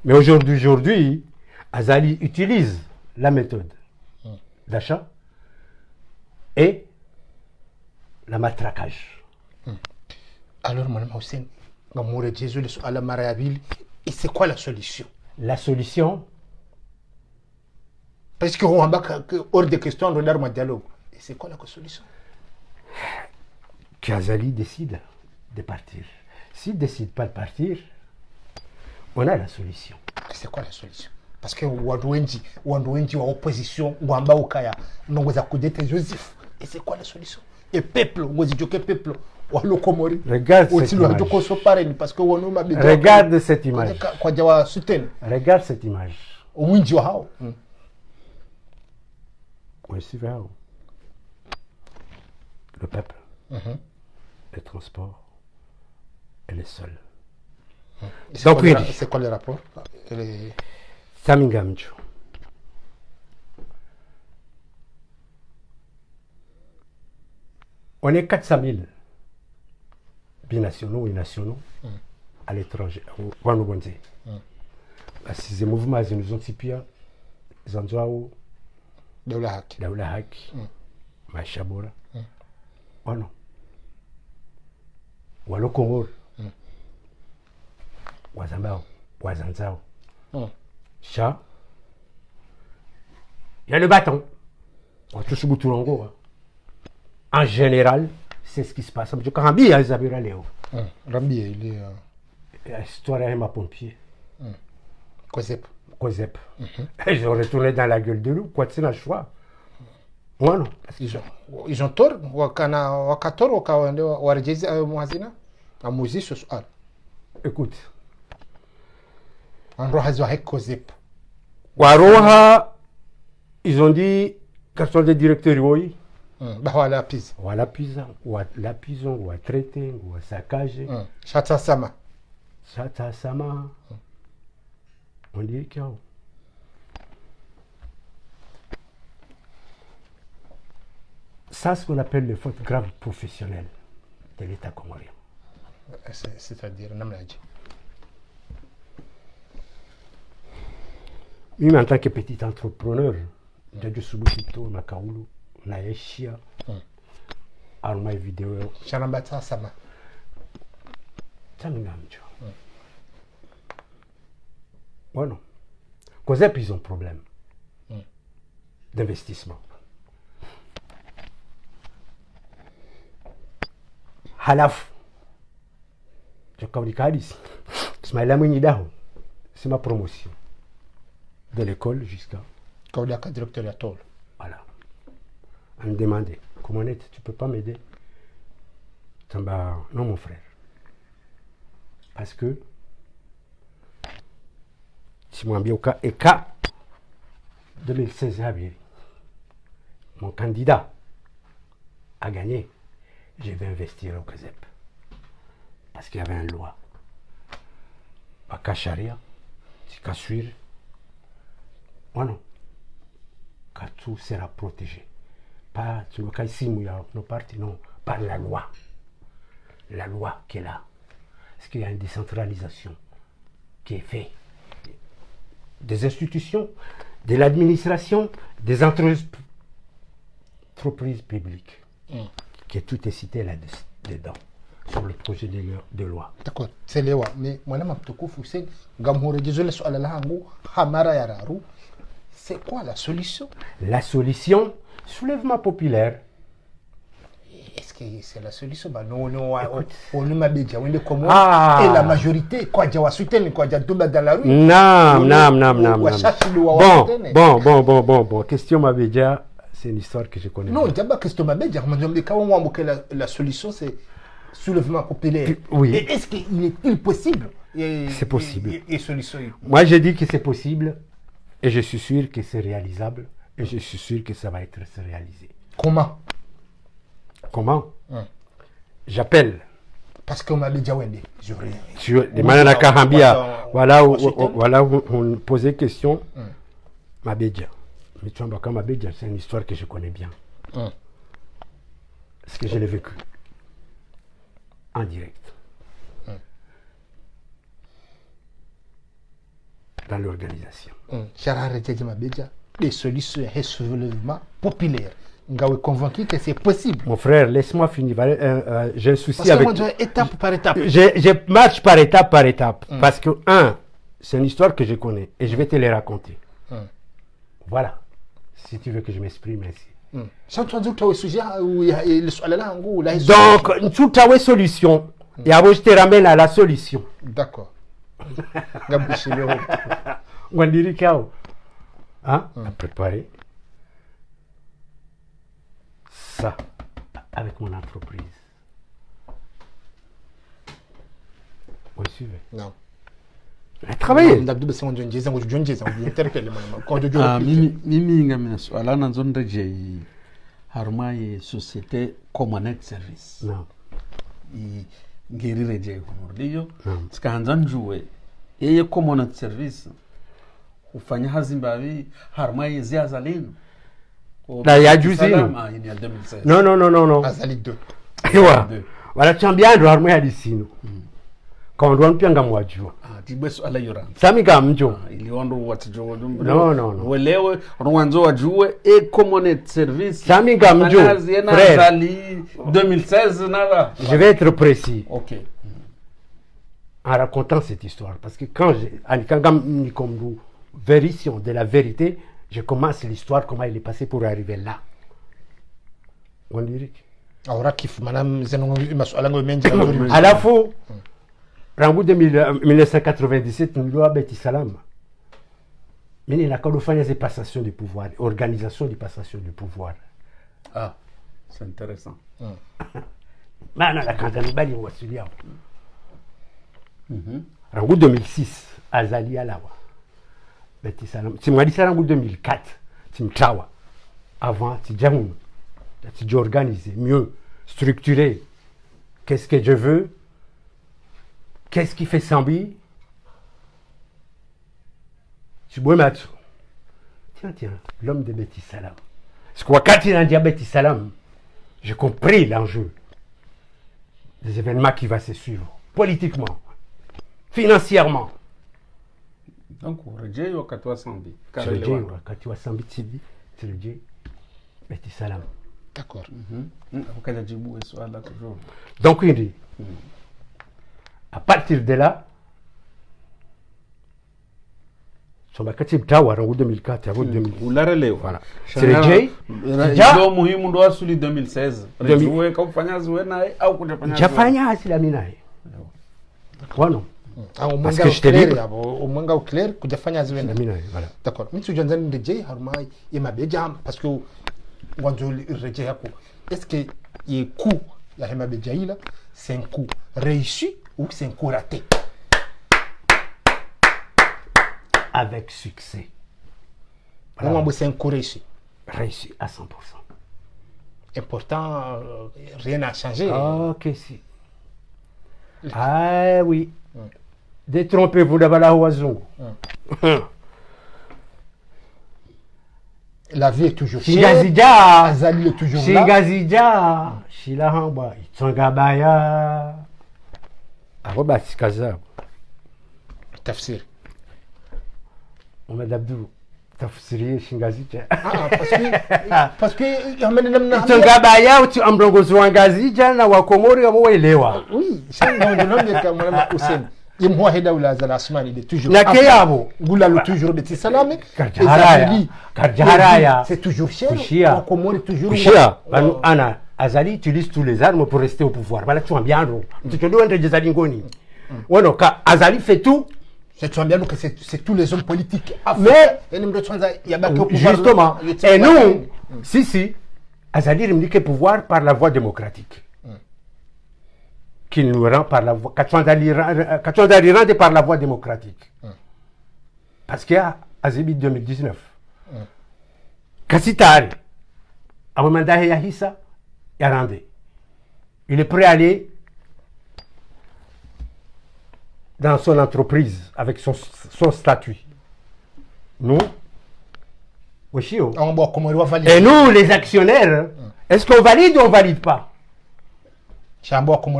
Mais aujourd'hui, Azali utilise la méthode d'achat et la matraquage. Alors, Mme Hussein, et c'est quoi la solution? La solution, parce qu'on va hors de question de leur dialogue. Et c'est quoi la solution? Qu'Azali décide de partir. S'il ne décide pas de partir, on a la solution. C'est quoi la solution? Parce que Wadouenji wa opposition, Wamba Okaya, non vous accordez Joseph. Et c'est quoi la solution? Et peuple, vous dites que peuple, regarde cette image. Parce que regarde cette image. Regarde cette image. Le peuple, les transports et les sols. Donc, c'est quoi le rapport? Samingamjo. On est 400 000 binationaux et nationaux à l'étranger. Ces mouvements, ils nous ont tipia, Zanzao, Daoulahak, Machabora. Oh non. Walo Komor, Wazambao, Wazanzao. Ça, il y a le bâton. On touche beaucoup tout en général, c'est ce qui se passe. Je Rambi, il est. L'histoire est ma pompier. Kozep. Ils ont retourné dans la gueule de loup. Quoi, c'est le choix? Moi, non. Ils ont tort. Wakator, Warjezi, Moazina, à Mouzi, ce soir. Écoute. Waroha, ils ont dit, quels sont les directeurs, oui? Voilà, pise. Voilà, pise. Ou la prison, ou à traiter, ou à saccager. Chata Sama. Chata Sama. On dit qu'il y a. Ça, c'est ce qu'on appelle les fautes graves professionnelles de l'État comorien. C'est-à-dire, Namladji. Même en tant que petit entrepreneur, Djadjo Subukito, Makaoulou, Naeshia, Arma Vidéo. Charambata Sama. Tchamingamjo. Voilà. Kozep, ils ont problème d'investissement. Halaf. Je Kaudikadis. C'est ma promotion. De l'école jusqu'à. Kaudaka directeur à Tol. Voilà. On me demandait, comment est-ce tu peux pas m'aider? Non, mon frère. Parce que si moi bien au cas et cas 2016 mon candidat a gagné, je vais investir au Kozep. Parce qu'il y avait une loi. Pas Kacharia, c'est Kassuir. Oh non. Car tout sera protégé. Pas tu me ici, nos partis, non. Par la loi. La loi qui est là. Parce qu'il y a une décentralisation qui est faite. Des institutions, de l'administration, des entreprises publiques. Que tout est cité là-dedans. sur le projet de loi. D'accord, c'est lewa mais mwana mtukufu c'est ngamhorejezo swala langu hamara ya raru. C'est quoi la solution? La solution, soulèvement populaire. Est-ce que c'est la solution? Bah non, on ne m'a déjà dit comment Ah. et la majorité quoi j'ai soutenu quoi j'ai tombé dans la rue. Bon. Question Mabedja, c'est une histoire que je connais. Non, d'abord question Mabedja, quand on voit que la solution c'est soulèvement populaire. Oui. Et est-ce qu'il est possible? C'est possible. Et solution. Moi, je dis que c'est possible et je suis sûr que c'est réalisable et je suis sûr que ça va être réalisé. Comment? J'appelle. Parce qu'on m'a déjà dit. Sur les Manana Kahambia, voilà où on posait question. Mabedja. Mais tu vois, Mabedja, c'est une histoire que je connais bien. Parce que je l'ai vécu. En direct. Dans l'organisation. Les solutions et soulèvement populaire. Ngawe convaincu que c'est possible. Mon frère, laisse-moi finir. J'ai un souci parce avec. Parce que moi, étape par étape. Je marche par étape. Parce que, c'est une histoire que je connais et je vais te les raconter. Voilà. Si tu veux que je m'exprime ainsi. Donc, tout a une solution. Et après, je te ramène à la solution. D'accord. On dirait qu'il à préparer ça avec mon entreprise. Vous suivez? Non. On a travaillé. Mimi ngameso ala nanzonda je harma ye société commonent service. Non. I ngiri reje kumurdiyo. Skanzan juwe. Yeye commonent service. Ufanya hazimbavi harma ye ziazalino. Là, il y a du zine. Non. Azali 2. Voilà, tu as bien droit à d'ici. Quand on doit bien gamwa jo. Tibeso ala yora. Sami gamjo. Ili wando watjo. Non. Welewe rwanzo wajue e commonent service. Sami gamjo. Frère. 2016 nada. Je vais être précis. OK. En racontant cette histoire parce que quand comme vérification de la vérité, je commence l'histoire, comment il est passé pour arriver là. On dirait. À la fois, en 1997, nous avons bâti Salam. Mais il y a quand on fait des passations de pouvoir, organisation de passation de pouvoir. Ah, c'est intéressant. En 2006, Azali Alawa. Si moi dis en 2004, si m'tawa avant si j'aime si organiser mieux, structurer qu'est-ce que je veux, qu'est-ce qui fait Sambi, tu peux mettre tiens l'homme de Betty Salam. Parce que quand il a dit Betty Salam, j'ai compris l'enjeu des événements qui va se suivre politiquement, financièrement. Donc, Rejay ou Katwa Sambi? Rejay ou Katwa Sambi, c'est Rejay Betty Salam. D'accord. Donc, il dit, à partir de là, sur ma quatrième tower en 2004, avant 2000. Voilà. C'est Rejay. Ndio muhimu ndo asuli 2016. Rejay kufanya zuwe naye au kujafanya. Jafanya asila minaye. Voilà. Parce que je te dis au manga au clair que jafanya zuwe naye. Voilà. D'accord. Mais tu janzani Rejay harmai yemabeja parce que wanzo Rejay yako. Est-ce que le coup ya yemabeja ila c'est un coup réussi ou c'est un coup raté? Avec succès. Voilà. C'est un coup réussi. Réussi à 100%. Important, rien n'a changé. Ok, si. Ah oui. Détrompez-vous d'abord la oiseau. La vie est toujours Shigazija. Azali est toujours là. Shigazija. Shilahamba. Itsangabaya. Aroba Sikaza. Tafsir. Mohamed Abdou, tafsiri shingazija parce que amene namna itongaba yao tu amrongozi wa ngazija na wakomori wamoelewa oui shango ndio kama mwana Hussein imwa heda ula za Asmani de toujours na kiyabo gula le toujours de Tisalame karjaraya c'est toujours cher Kushia. wakomori toujours Kushia banu ana Azali utilise tous les armes pour rester au pouvoir voilà tu bien tu te dois entre Azali ngoni bueno ka Azali fait tout. C'est bien que c'est tous les hommes politiques. Mais, justement, et nous, si, Azali revendique le pouvoir par la voie démocratique. Qu'il nous rend par la voie, Kachondali rend par la voie démocratique. Parce qu'il y a Azali 2019. Kassitari, à moment d'Ahissa, il a rendu. Il est prêt à aller dans son entreprise, avec son statut. Nous, et nous, les actionnaires, est-ce qu'on valide ou on ne valide pas?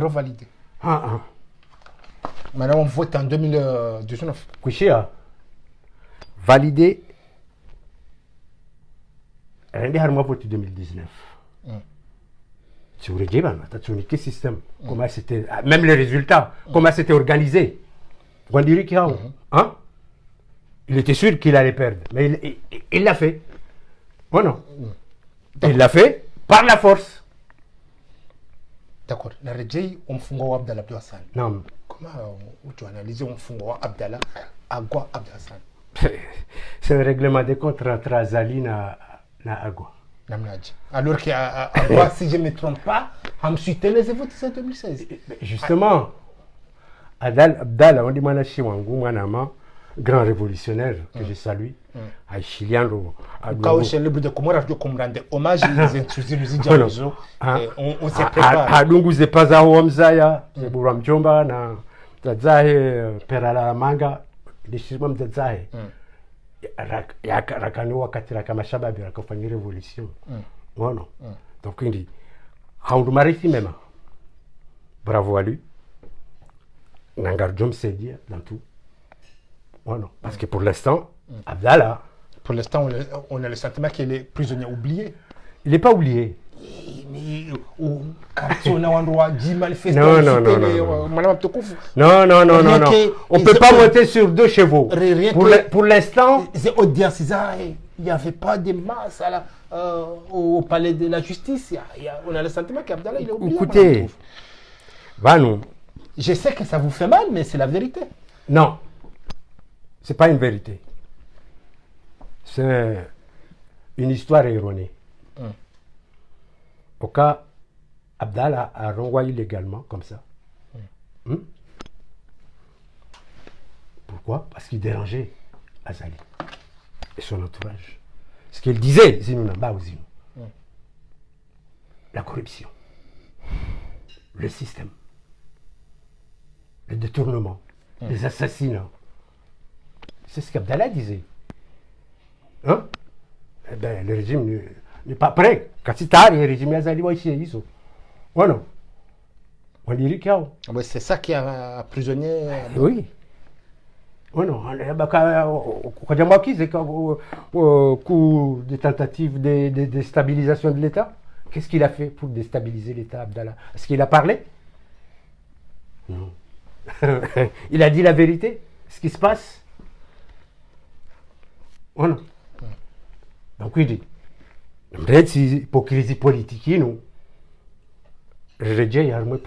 Validé. Maintenant, on vote en 2019. Kushia, validé. Rendi harma vote 2019. Tu regardes, tu as quel système, comment c'était, même les résultats, comment c'était organisé. Hein? Il était sûr qu'il allait perdre, mais il l'a fait. Oh non. Il l'a fait par la force. D'accord. La Rejei, on fongo Abdallah Hassan. Non. Comment tu analyses on fongo Abdallah Agua Abdallah? C'est un règlement de compte entre Azali et Agua. Alors que Agua, si je ne me trompe pas, a soutenu les votes en 2016. Justement. Abdallah, on dit Manachi Wangou, grand révolutionnaire que je salue, à Chilien. Quand je libre de Komora, je comprends hommage aux institutions. On se prépare. À Dungu, c'est pas à Wamzaya, c'est pour Ramjomba, na Tadzahe, Perala Manga, des Chimam Tadzahe. Rakano wakati rakamashaba birakofanya révolution. Voilà. Donc, il dit, Haoundou Mariti même. Bravo à lui. Nangarjom s'est dit dans tout. Voilà. Parce que pour l'instant, Abdallah. Pour l'instant, on a le sentiment qu'il est prisonnier oublié. Il n'est pas oublié. Mais on a un droit d'y manifester. Non. On ne peut pas monter sur deux chevaux. Pour l'instant. Il n'y avait pas de masse au palais de la justice. On a le sentiment qu'Abdallah, il est oublié. Écoutez, nous. Je sais que ça vous fait mal, mais c'est la vérité. Non, ce n'est pas une vérité. C'est une histoire erronée. Au cas, Abdallah a renvoyé illégalement, comme ça. Pourquoi? Parce qu'il dérangeait Azali et son entourage. Ce qu'il disait, la corruption, le système, le détournement, les assassinats. C'est ce qu'Abdallah disait. Hein? Eh bien, le régime n'est pas prêt. Quand c'est tard, le régime Azali va ici. Voilà. On dirait qu'il y a. C'est ça qui a prisonnier. Oui. Bueno, quand j'ai marqué, c'est au coup de tentative de déstabilisation de l'État. Qu'est-ce qu'il a fait pour déstabiliser l'État, Abdallah? Est-ce qu'il a parlé? Non. Il a dit la vérité, ce qui se passe. Voilà. Donc il dit, c'est hypocrisie politique, nous. Il y a un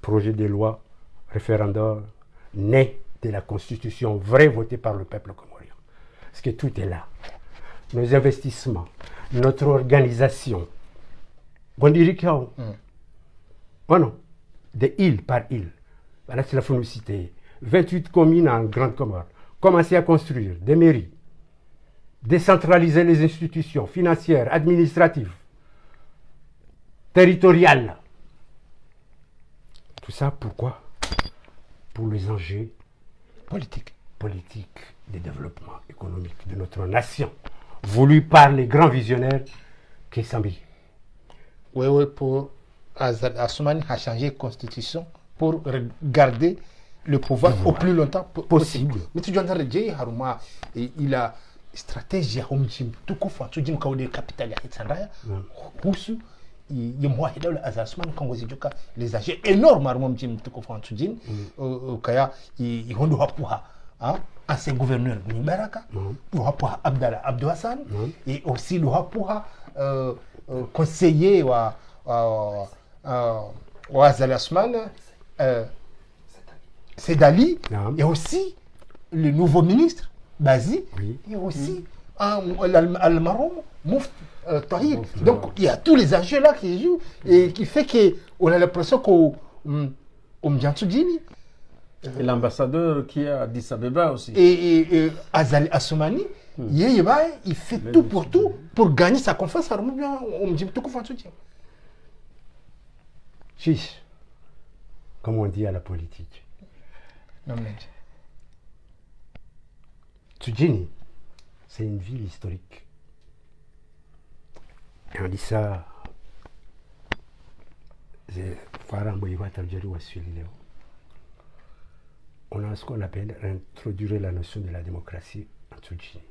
projet de loi référendaire né de la constitution vraie votée par le peuple comorien. Parce que tout est là. Nos investissements, notre organisation. On dirait qu'il y a de île par île. Voilà, c'est la phonicité. 28 communes en Grande Comore. Commencer à construire des mairies. Décentraliser les institutions financières, administratives, territoriales. Tout ça, pourquoi? Pour les enjeux politiques de développement économique de notre nation, voulu par les grands visionnaires Kessambi. Oui, pour Assoumani a changé la constitution pour garder le pouvoir au plus longtemps possible. Mais tu dois dire, Haruma, il a strategia homjim tukufu atujim kawde capital ya hitsandaya husu yemwa dawla azasman kango zijuka les âgés énormes armom jim tukufu atujin kaya ihondo hapuha ancien gouverneur Buni Baraka le hapuha Abdallah Abdou Hassan et aussi le hapuha conseiller wa Azalasman Sedali et aussi le nouveau ministre Bazi et aussi Al-Maroum Moufti Tahir. Donc il y a tous les enjeux là qui jouent et qui fait qu'on a l'impression qu'on Mdjantoudjini et l'ambassadeur qui est à Addis Abeba aussi. Et Azali Assoumani, il fait tout pour gagner sa confiance. Chiche, comme on dit à la politique. Tudjini, c'est une ville historique. Et on dit ça. On a ce qu'on appelle introduire la notion de la démocratie en Tudjini.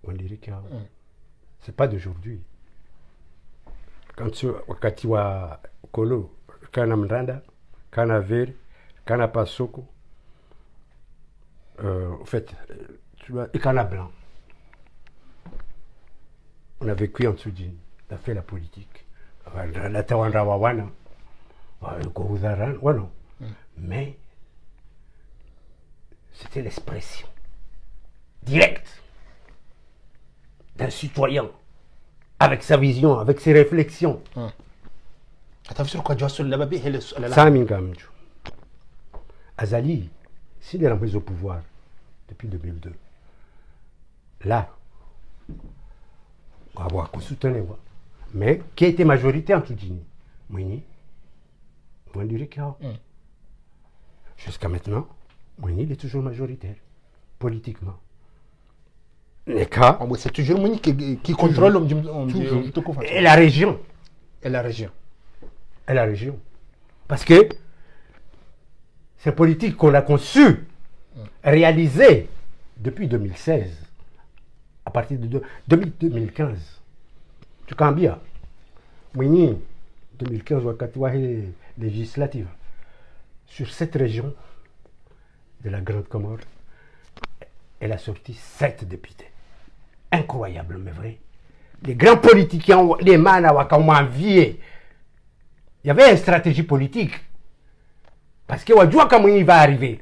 On dirait que c'est pas d'aujourd'hui. Quand tu wakati wa Kolo, Kana Mranda, Kana Ver, Kana Pasoko, en fait, tu vois, et Kana Blanc. On a vécu en Tudjini, on a fait la politique. La Tawanda Wawana, le Kouzaran, voilà. Mais c'était l'expression directe d'un citoyen avec sa vision, avec ses réflexions. Samin Gamdjou. Azali, s'il est rentré au pouvoir depuis 2002, là, on va voir qu'on soutenait. Mais qui a été majorité en Tudjini? Mouni, on dirait qu'il y a. Jusqu'à maintenant, Mouni il est toujours majoritaire, politiquement. Les cas. C'est toujours Mouni qui contrôle Et la région. Et la région. Et la région. Parce que ces politiques qu'on a conçues, réalisées depuis 2016, à partir de 2015, tu cambies. Mouni, 2015, législative. Sur cette région de la Grande Comore, elle a sorti 7 députés. Incroyable, mais vrai. Les grands politiciens, les manawaka ont envié. Il y avait une stratégie politique. Parce que Wadjoua Kamouni va arriver.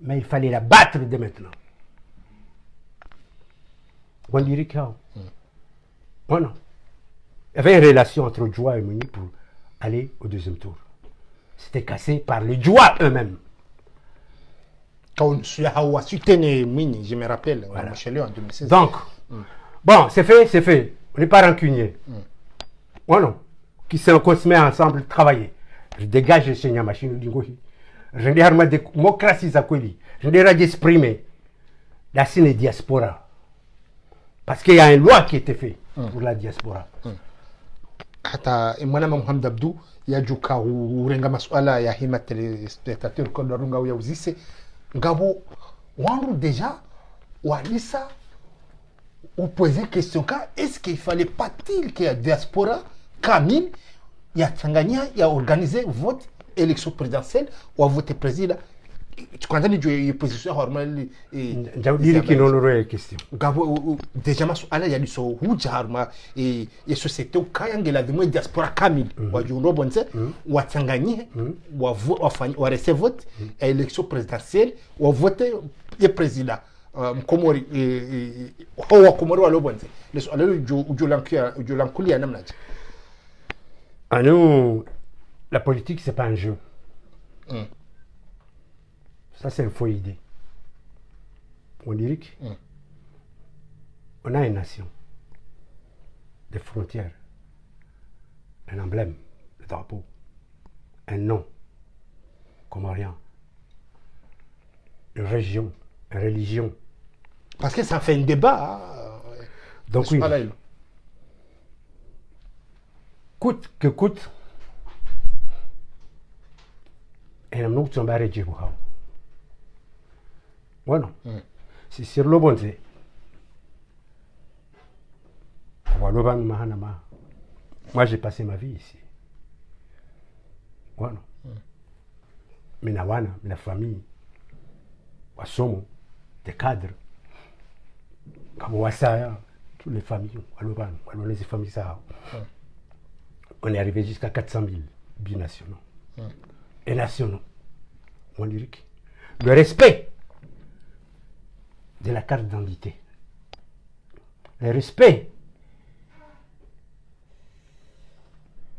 Mais il fallait la battre dès maintenant. On dirait qu'il y a. Voilà. Il y avait une relation entre Djoua et Mouni pour aller au deuxième tour. C'était cassé par les Djoua eux-mêmes. Quand je me rappelle, voilà. En 2016. Donc, bon, c'est fait. On n'est pas rancunier. Voilà. Qui se met ensemble, travailler. Je dégage le Seigneur machine. Je dis la démocratie, je dis d'exprimer la scène diaspora. Parce qu'il y a une loi qui a été faite pour la diaspora. Hata Mwanama Mohamed Abdou yajuka urenga masuala ya hima telespectateur kwa runga ya uzise ngabo wangu déjà walisa ou poser question ka est-ce qu'il fallait pas-il que la diaspora Kamil ya Tanganyika ya organiser vote élection présidentielle ou voter président tu comprends les positions normales et dire qui non aurait question gabo déjà masuala ya liso hujarma et société kayangela de diaspora Kamil wa jundo bonse wa Tanganyika wa recevoir vote élection présidentielle ou voter le président Komori wa Komori wa lobonse les alalo jolankulia namna. À nous, la politique, c'est pas un jeu. Ça, c'est une fausse idée. On dirait qu'on a une nation, des frontières, un emblème, le drapeau, un nom, comorien, une région, une religion. Parce que ça fait un débat. Donc oui. Coûte que coûte, et nous sommes barrés de Voilà. c'est sur le bon Dieu. Moi, j'ai passé ma vie ici. Voilà. Mina wana, mina famille, wasomo, des cadres, comme Wassaya, toutes les familles, les familles ça. On est arrivé jusqu'à 400 000 binationaux et nationaux. On dirait que le respect de la carte d'identité, le respect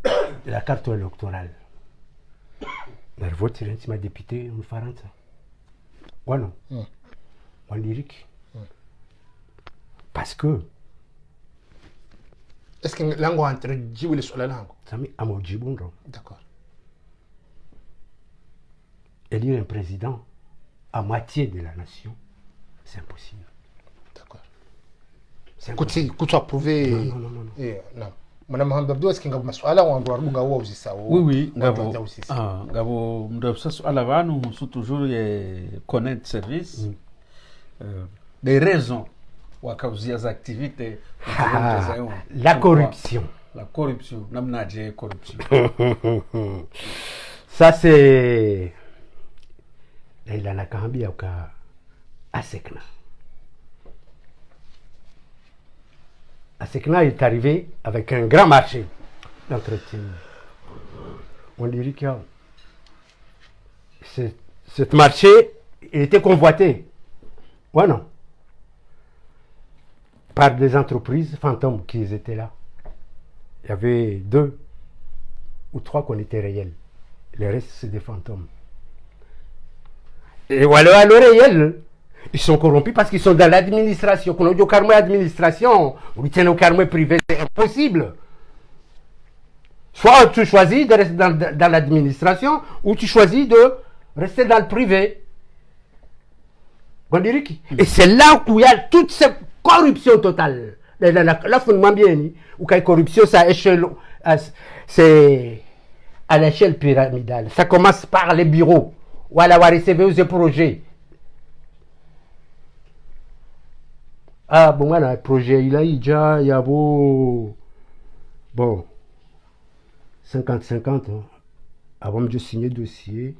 de la carte électorale. Le vote sur un député, on fait ça. Ouais, non. On dirait que. Parce que. Est-ce que l'angle entre Djibou et la langue? Ça m'est à mon Djibou. D'accord. Élire un président à moitié de la nation, c'est impossible. D'accord. C'est Kuti approuvé. Non. Non. Madame Hamdabdo, est-ce que vous maswala ou androit runga ou aussi ça? Oui. Gabo mdabsa swala vanu musu toujours connaître service. Des raisons wakauzia za activités. La corruption. La corruption. Namna je corruption. Ça c'est il a nakambi au ka asekna. Asekna est arrivé avec un grand marché d'entretien. On dirait que ce marché il était convoité. Ouais, non. Par des entreprises fantômes qui étaient là. Il y avait 2 ou 3 qu'on était réels. Le reste, c'est des fantômes. Et voilà, à le réel, ils sont corrompus parce qu'ils sont dans l'administration. Quand on dit au carmé administration, on tient au carmé privé, c'est impossible. Soit tu choisis de rester dans l'administration, ou tu choisis de rester dans le privé. Et c'est là où il y a toute cette corruption totale. Là, fondement bien, où la corruption, c'est à l'échelle pyramidale. Ça commence par les bureaux, où elle va recevoir des projets. Ah, bon, voilà, le projet, il y a beau. Bon, 50-50, hein. Avant de signer le dossier.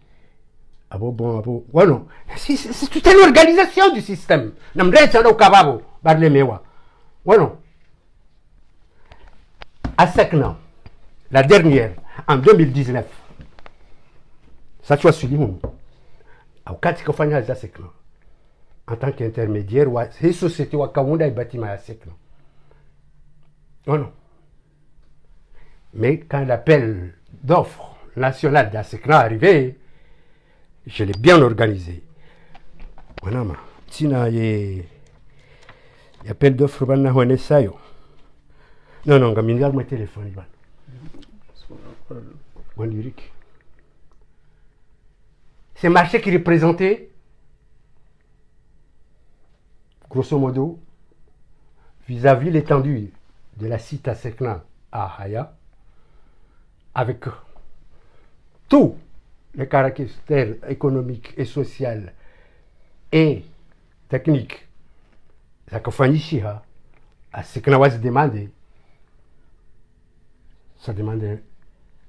Ah bon. Ouais, non. C'est toute une organisation du système. Ouais, non. À Sekna, la dernière, en 2019, ça tu as suivi, en tant qu'intermédiaire, ces sociétés ont un bâtiment à Sekna. Ouais, non. Mais quand l'appel d'offres national d'Asekna est arrivé, je l'ai bien organisé. Voilà, Tina, il y a appel d'offres, non, je vais mon téléphone. C'est un marché qui représentait, grosso modo, vis-à-vis l'étendue de la cité à Sekna à Haya, avec tous les caractères économiques et sociaux et techniques. Ça à Sekna va se demander. Ça demande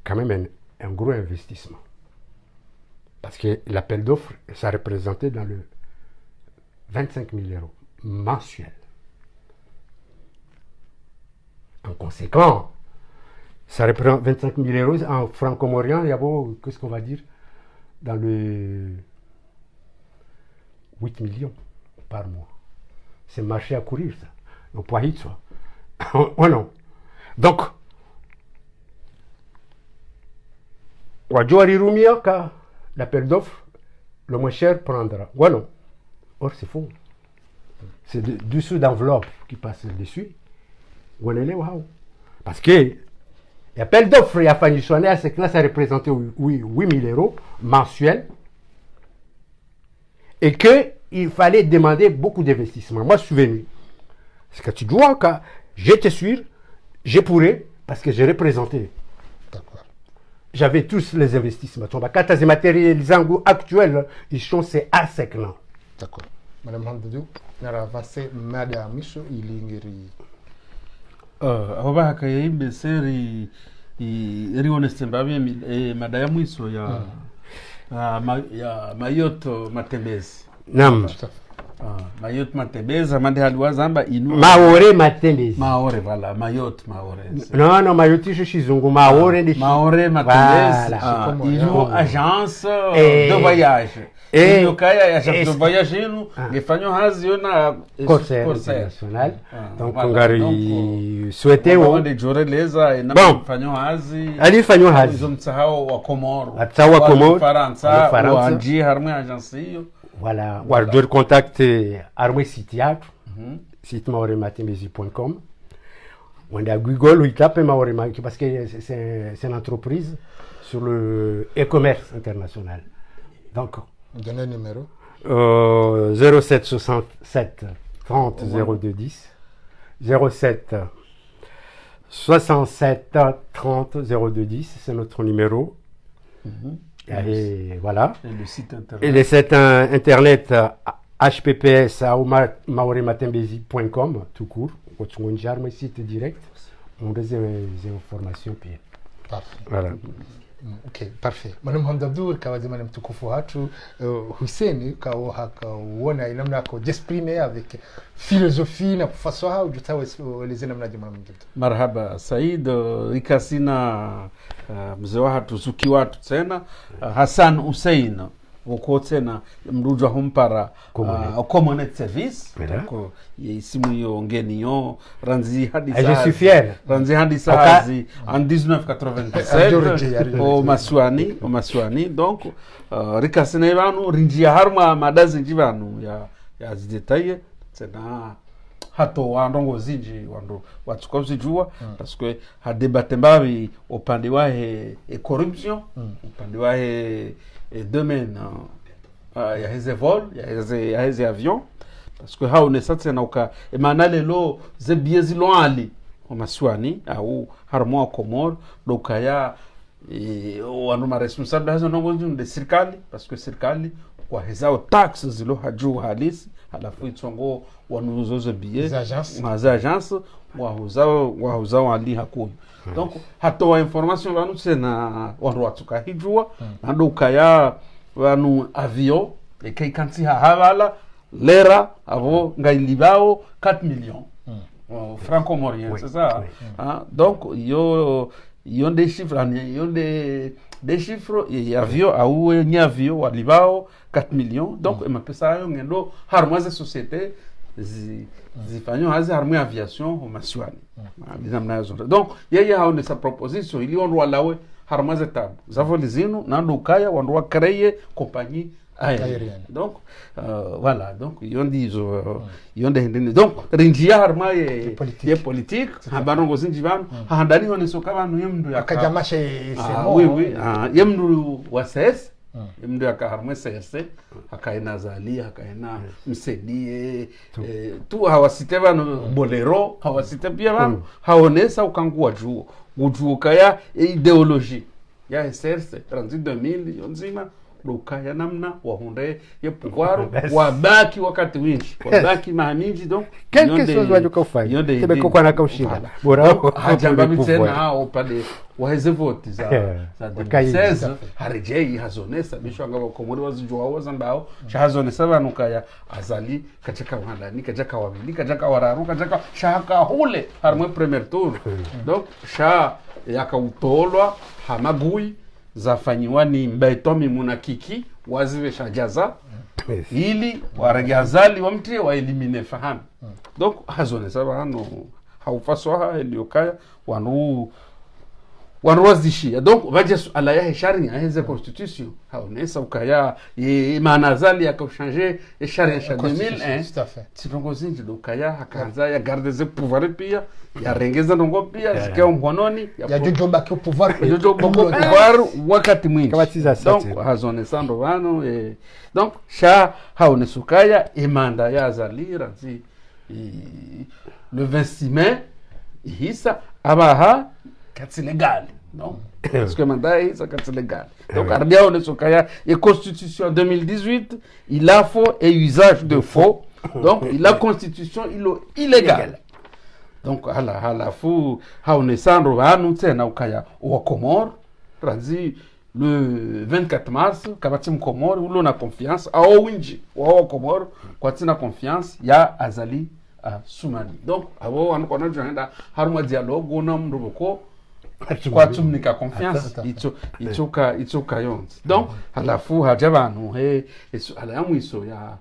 quand même un gros investissement. Parce que l'appel d'offres, ça représentait dans le 25 000 euros mensuels. En conséquent, ça représente 25 000 euros en franco-maurien, il y a beau, qu'est-ce qu'on va dire, dans le 8 millions par mois. C'est marché à courir, ça. Le poids hit, ça. Oh non. Donc, l'appel d'offres, le moins cher prendra. Ouais, non. Or, c'est faux. C'est dessous d'enveloppe qui passe dessus. Parce que l'appel d'offres, il a fallu sonner à ce que là, ça représentait 8 000 euros mensuels. Et qu'il fallait demander beaucoup d'investissement. Moi, je suis venu. Parce que tu dois, j'étais sûr, je pourrais, parce que j'ai représenté. J'avais tous les investissements. Quand les matériels actuels, ils sont c'est à Sekna. D'accord. Madame Hamdou nara avance mada ya mwisho ilingiri aho bahakaye imbeseri iri honeste mbabe mada ya mwisho ya Mayotte Matembezi. Naam. Mayotte Matembezi amande haliwazamba inu Maore Matembezi. Maore voilà, Mayotte Maore. Non, Mayotte je suis zungu Maore de Maore Matembezi. Inu agence de voyage. Inu kaya agence de voyage inu ngefanyo hazi yona Corsair International. Donc ngari souhaiter on de joreleza ina fanyo hazi. Ali fanyo hazi. Zomtsahao wa Komoro. Atsawa Komoro. Faransa wa anji harmwe agence hiyo. Voilà, ou alors contacter Armé Citiatre, site maorematimbezi.com. On a Google, il tape Maorematimbezi parce que c'est une entreprise sur le e-commerce international. Donc, donnez le numéro 07 67 30 02 10 07 67 30 02 10, c'est notre numéro. Et voilà. Et le site internet. Et le site internet hpps@maorematimbezi.com tout court. On a un site direct. On a des informations. Parfait. Voilà. Okay, parfait. Madame Hamdou kawazima ni mtukufu watu Hussein kauona namna ko d'exprimer avec philosophie na kufasaha ujutawe eleze namna jamaa mjito. Marhaba Said ikasina mzee watu zuki watu tena Hassan Hussein uko tena mrujwa humpara community service ko isimu yo ngeni yo ranzi hadi je suis fier ranzi hadi sazi en 1997 o maswani donc rikasina banu rinjia harma madazi njibanu ya zidetaye tena hato wandongo zinji wando watsukozi jua parce que ha débat mbabi upande wahe corruption upande wahe domaine ya heze vol ya heze avion parce que hao ne satse na uka emanale lo ze biezi lo ali o maswani au harmo Komoro doka ya wanu ma responsable hazo nongo de serikali parce que serikali kwa hezao taxes zilo haju halisi halafu itongo wanuzozo biye za agence wahuzao ali hakuyo donc hatoa information wanu tena wanu watuka hijua nando ukaya wanu avion ekei kanti havala lera avo ngailibao 4 millions franco-comoriens c'est ça donc yo des chiffres des chiffres et avion au ni avion walibao 4 millions donc ma pesa yo ngendo harmoise société zifanyo hazi harmonie aviation au maswani bizamna yazo donc yeye haone sa proposition ili on walawe harmoise tabu zavo lizino nando kaya wandwa créer compagnie aérienne donc voilà donc yonde donc rinjia harma ye politique habarongo zinji banu handani hone soka banu yemndu akajamashe semo oui yemndu wases yemndu akaharma sese akaina zali akaina msedie tu hawasite banu bolero hawasite pia banu haonesa ukangua juo ujuka ya ideologie ya SRC 2000 yonzima lukaya namna wahunde ye pouvoir wabaki wakati wingi wabaki mahaminji donc quelque chose wajuka ufanya tebe kwa na kaushinda bora hajamba bitena opale waheze vote za 2016 harejei hazonesa bisho ngabo Komoro wazijwa wazambao shahazonesa banukaya azali kachaka wandani kachaka wabili kachaka wararu kachaka shaka hule harmwe premier tour donc sha yakautolwa hamagui zafanyiwa ni mbaitomi munakiki wazive shajaza ili waragazali wamtie wa elimine fahamu donc hazone sabano haufaswa eliokaya wanu wazishia donc vaje ala ya sharia heze constitution haonesa ukaya manazali yakauchanger sharia 2001 sitongo zinji ukaya hakaanza ya garder ze pouvoir pia ya rengeza ndongo pia zikao mkononi ya jojomba ke pouvoir wakati mwingi donc hazone sando vano donc sha haonesa ukaya imanda ya zalira zi le 26 mai hisa abaha katsi legal non parce que mandai ça c'est légal donc ardia on est kaya et constitution 2018 il a faux et usage de faux donc la constitution il est illégal donc hala fu haonesandro vanu tena ukaya wa Comore razi le 24 mars kabati Comore ulo na confiance au winji wa Comore kwa tina confiance ya Azali Soumani donc abo wanakona jenda haruma dialogue na mruboko kwa tumnika confiance itoka yonzi donc halafu hajabanu ala yamuiso ya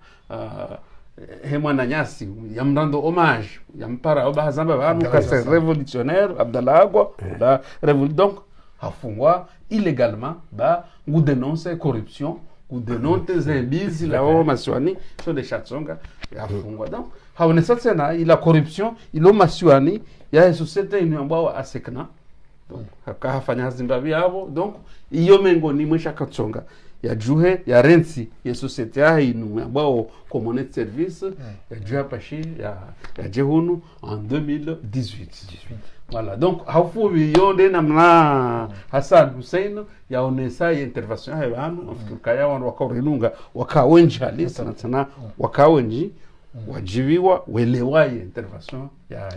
mwana nyasi ya mrando hommage ya mpara oba hazamba banu kase révolutionnaire Abdallah Agwa la révolution donc hafungwa illégalement ba ngou dénoncer corruption ou dénoncer zimbizi la Masuani sur des chatsonga hafungwa donc haonesa tena ila corruption ilo Masuani ya société inyambwa asekna donc hakafanya Zimbabwe yabo donc iyo mengo ni mwisha katsonga ya juhe ya rensi ya société ya inu ambao commune de service ya juha pashi ya jehunu en 2018 voilà donc hafubi yonde namna Hassan Hussein ya onesa ya intervention ya banu kaya wan wakarinunga wakawenji halisa sana wakawenji wajibiwa welewaye intervention ya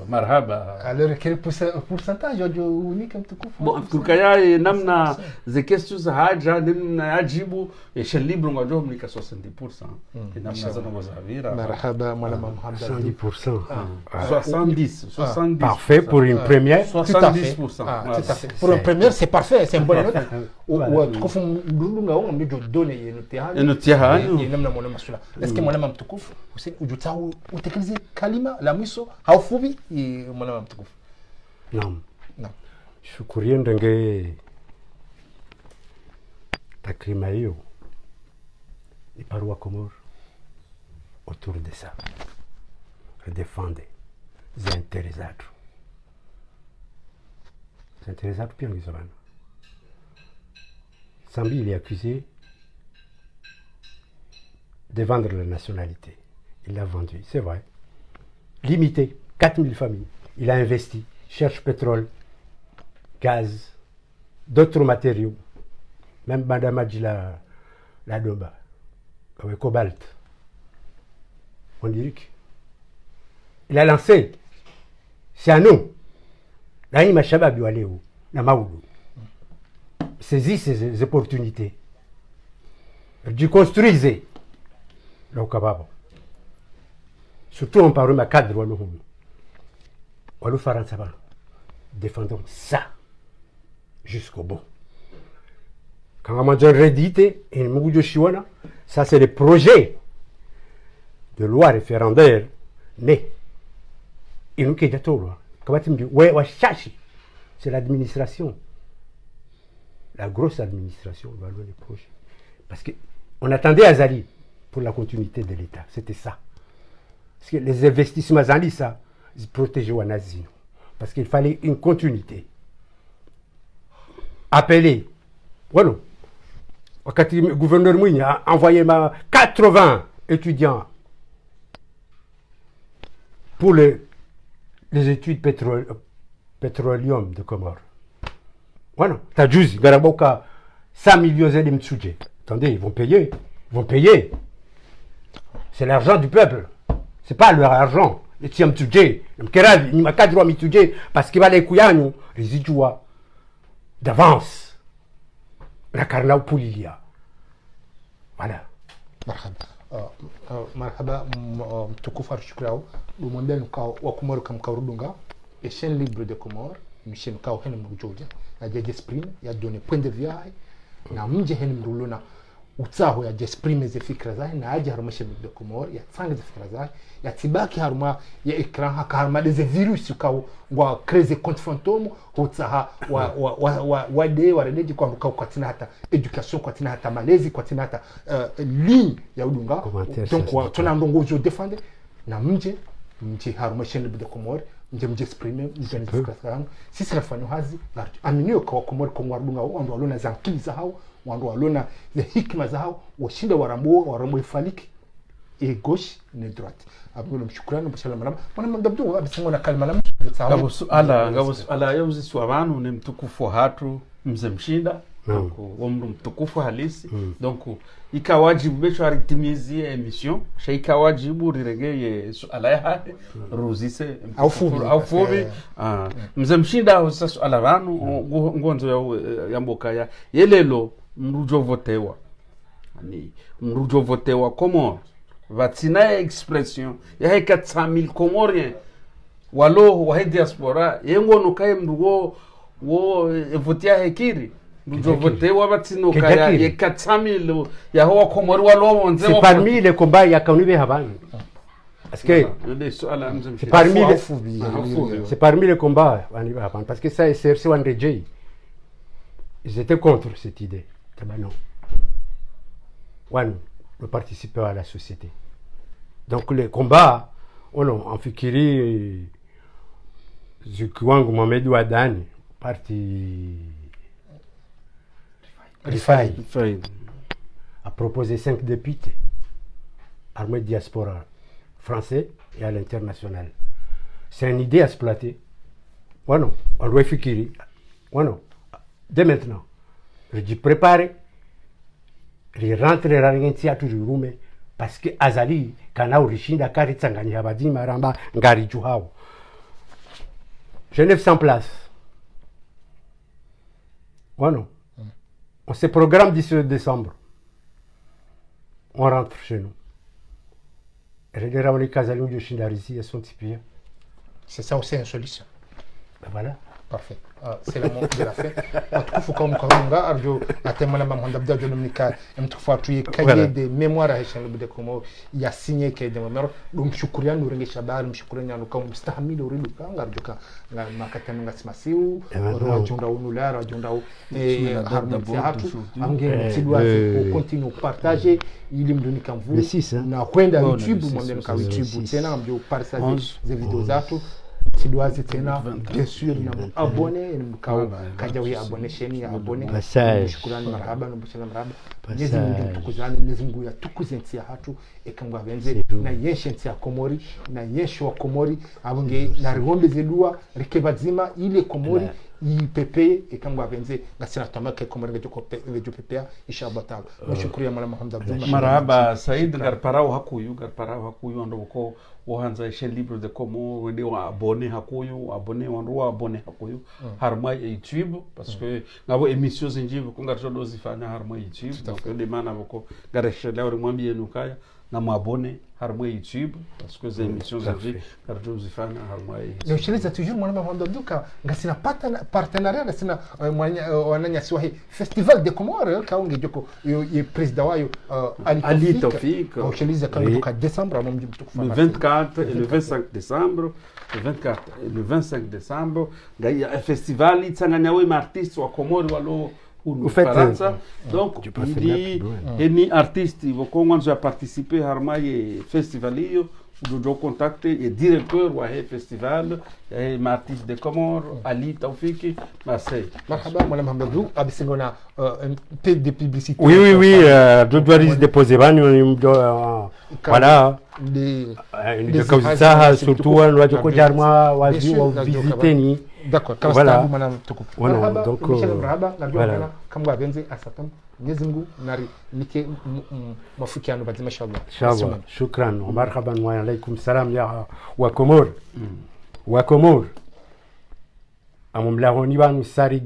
marhaba alors quel pourcentage de unique mtukufu bon kaya namna ze questions haja namna yajibu ya libre ngajo mlika 60% namna za ngozavira marhaba malama Mohamed 70%. 70 Parfait pour une première. 70%. Tout à fait. Pour une première, c'est parfait, c'est une bonne note. Tukufu mdulunga wao mbijo done yenutiha namna mwana masula. Est-ce que mwana mtukufu Hussein ujutao utekelize kalima la mwiso haufubi mwana mtukufu? Naam. Naam. Shukuria ndenge takrima hiyo ni parua Comore autour de ça. Défendre les intérêts zatu. Les intérêts zatu pia ngizabana. Sambi il est accusé de vendre la nationalité. Il l'a vendu, c'est vrai. Limité, 4000 familles. Il a investi, cherche pétrole, gaz, d'autres matériaux. Même Madame dit la doba, avec cobalt. On dirait que il a lancé, c'est à nous. Là, il m'a chabab yualeo, na maoulou. Saisis ces opportunités. Du construisez. Là, au capable. Surtout, on parle de ma cadre, Walou Faran Saban. Défendons ça jusqu'au bout. Quand on a déjà rédité, ça, c'est le projet de loi référendaire né. C'est l'administration, la grosse administration va le projet. Parce qu'on attendait Azali pour la continuité de l'État, c'était ça. Parce que les investissements Azali, ça, ils protégeaient Wanazino. Parce qu'il fallait une continuité. Appelé, voilà. Quand le gouverneur Mouini a envoyé 80 étudiants pour les études pétroleum de Comore. Voilà, Tadjouzi, Garaboka, 100 millions de Mtsoudje. Attendez, ils vont payer. C'est l'argent du peuple. C'est pas leur argent. Les Tiam Tsoudje, le Keravi, il m'a pas droit Mtsoudje, parce qu'il va les Kouyagnou, les Idjoua, d'avance. La Karnao Poulilia. Voilà. Marhaba mtukufu shukrao lumondel kwa Comore kam kaurudunga et chaîne libre de Comore mission kwa hen mrujoja na Jesprime ya donner point de vue na mje hen mrulona utsaho ya Jesprime ze fikra zake na aje haruma chaîne libre de Comore ya tsanga ze fikra zake ya tibaki haruma ya ekran haruma des virus kwa ngwa crazy compte fantôme utsaha wa de waredeji kwa katina hata education kwa tina hata malezi kwa tina hata ligne ya udunga donc tunandongo zo défendre na mje haruma chaîne libre de Comore mje exprimer mje fikra sisi rafano hazi aminio kwa Comore kwa wadunga wando walona zankili za hao wando walona the hikma za hao washinda warambo ifaliki et gauche ni droite abulu mshukrani msalamu marhaba mwana mdabdu abisingona kalma la ngabo suala yauzisi abantu ni mtukufu hatu mzee mshinda wa mndu mtukufu halisi donc ikawajibu becho aritimizie emission shaikawajibu riregeye suala ya ruzise au fubi mzee mshinda usa suala vanu ngonzo ya mboka ya yelelo mrujo votewa ani mrujo votewa Comore vatina expression ya 400,000 Comoriens walo wa diaspora yengono kaye mrugo wo votia hekiri mrujo votewa vatina kaya ya 400,000 ya ho Comore walo wonze c'est parmi les combats ya kaunibe habani parce que c'est parmi les combats parce que ça SRC wan rejei ils étaient contre cette idée non de participer à la société. Donc les combats, en fikiri Zukiwangu Mohamed Wadani, parti Rifai, a proposé 5 députés, armés diaspora français et à l'international. C'est une idée à exploiter. On doit fikiri. Dès maintenant, je dis préparer. Rentrera ngenti aturume parce que azali kana urishinda kari tsanganya badima ramba ngari juhao Genève sans place. On se programme d'ici le décembre. On rentre chez nous. Regardez Kazali de Shindarisi et son typier. C'est ça aussi une solution. Ben voilà. Parfait. C'est le moment de la fin. Il faut qu'on me arjo atemana mamandabda jonomnika mtufa tuye cahier de mémoire à Hichem de Comore il a signé cahier de mémoire donc shukuriani uringe shabari mshukurani anuka mstahimili uridu kanga arjoka na makatanu ngasimasiu rojunda unulara rojunda harmati hatu ange tidwaze continue partager ili mdunika mvu na kwenda YouTube mwendeni ka YouTube tena mjo partager des vidéos zatu Sidoazi tena bien sûr na abonné mkao kaja wi abonné cheni ya abonné shukrani marhaba na marhaba Mwenyezi Mungu tukuzani Mwenyezi Mungu ya tukuzentia hatu ekangwa benze na yeshe ntia Komori na yeshe wa Komori abunge na rihombe zedua rikebazima ile Komori ipepe ekangwa benze ngasina tamake Komori ngejo pepea inshallah taala nashukuru ya mala Muhammad Abdullah marhaba Said garparao hakuyu ndo ko wahanza chaîne libre de Comore wende wa abonné hakuyu abonné wanduwa abonné hakuyu harma YouTube parce que ngabo émission zinjibu kungato dozifanya harma YouTube donc de mana boko garesha leo mwambie nukaya na mabonné harma YouTube parce que les émissions zinjibu ngato dozifanya harma YouTube no shiriza toujours mwana Muhammad Abduka ngasina partenariat ngasina wananya siwahi festival de Comore kaunge joko ye président wayo Ali Tofik au shiriza kaunge décembre amamji le 24 et le 25 décembre, le 24 et le 25 décembre, il y a un festival, il y a un artiste wa Comore walo ou Faransa. Donc, il dit, les artistes, ils vont participer à un festival, vous devez contacter le directeur du festival, un artiste de Comore, Ali Taufiki, Marseille. Marhaba, Mme Hamdou, abisingona un peu de publicité. Oui, je dois déposer, voilà. De Kauzita, surtout, on va dire jarma, wazi, visiter ni. D'accord, voilà. Voilà, donc, voilà. Kama benze asatam. Mwenyezi Mungu nari nike mafikiano bazima inshallah. Shukran. Wa marhaban wa alaykum salam ya wa Comore. Wa Comore. Amumlahoni wanu sari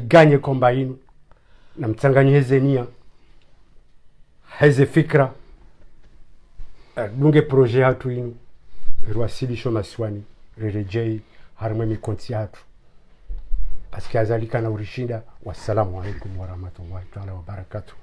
ganye komba yinu. Na mtsanganyi heze nia. Heze fikra. Dunge projet hatu inu. Rwasilisho maswani. Rerejei harma mikonti hatu. Parce que azalika na urishinda. Wassalamu alaikum wa rahmatullahi wa barakatuh.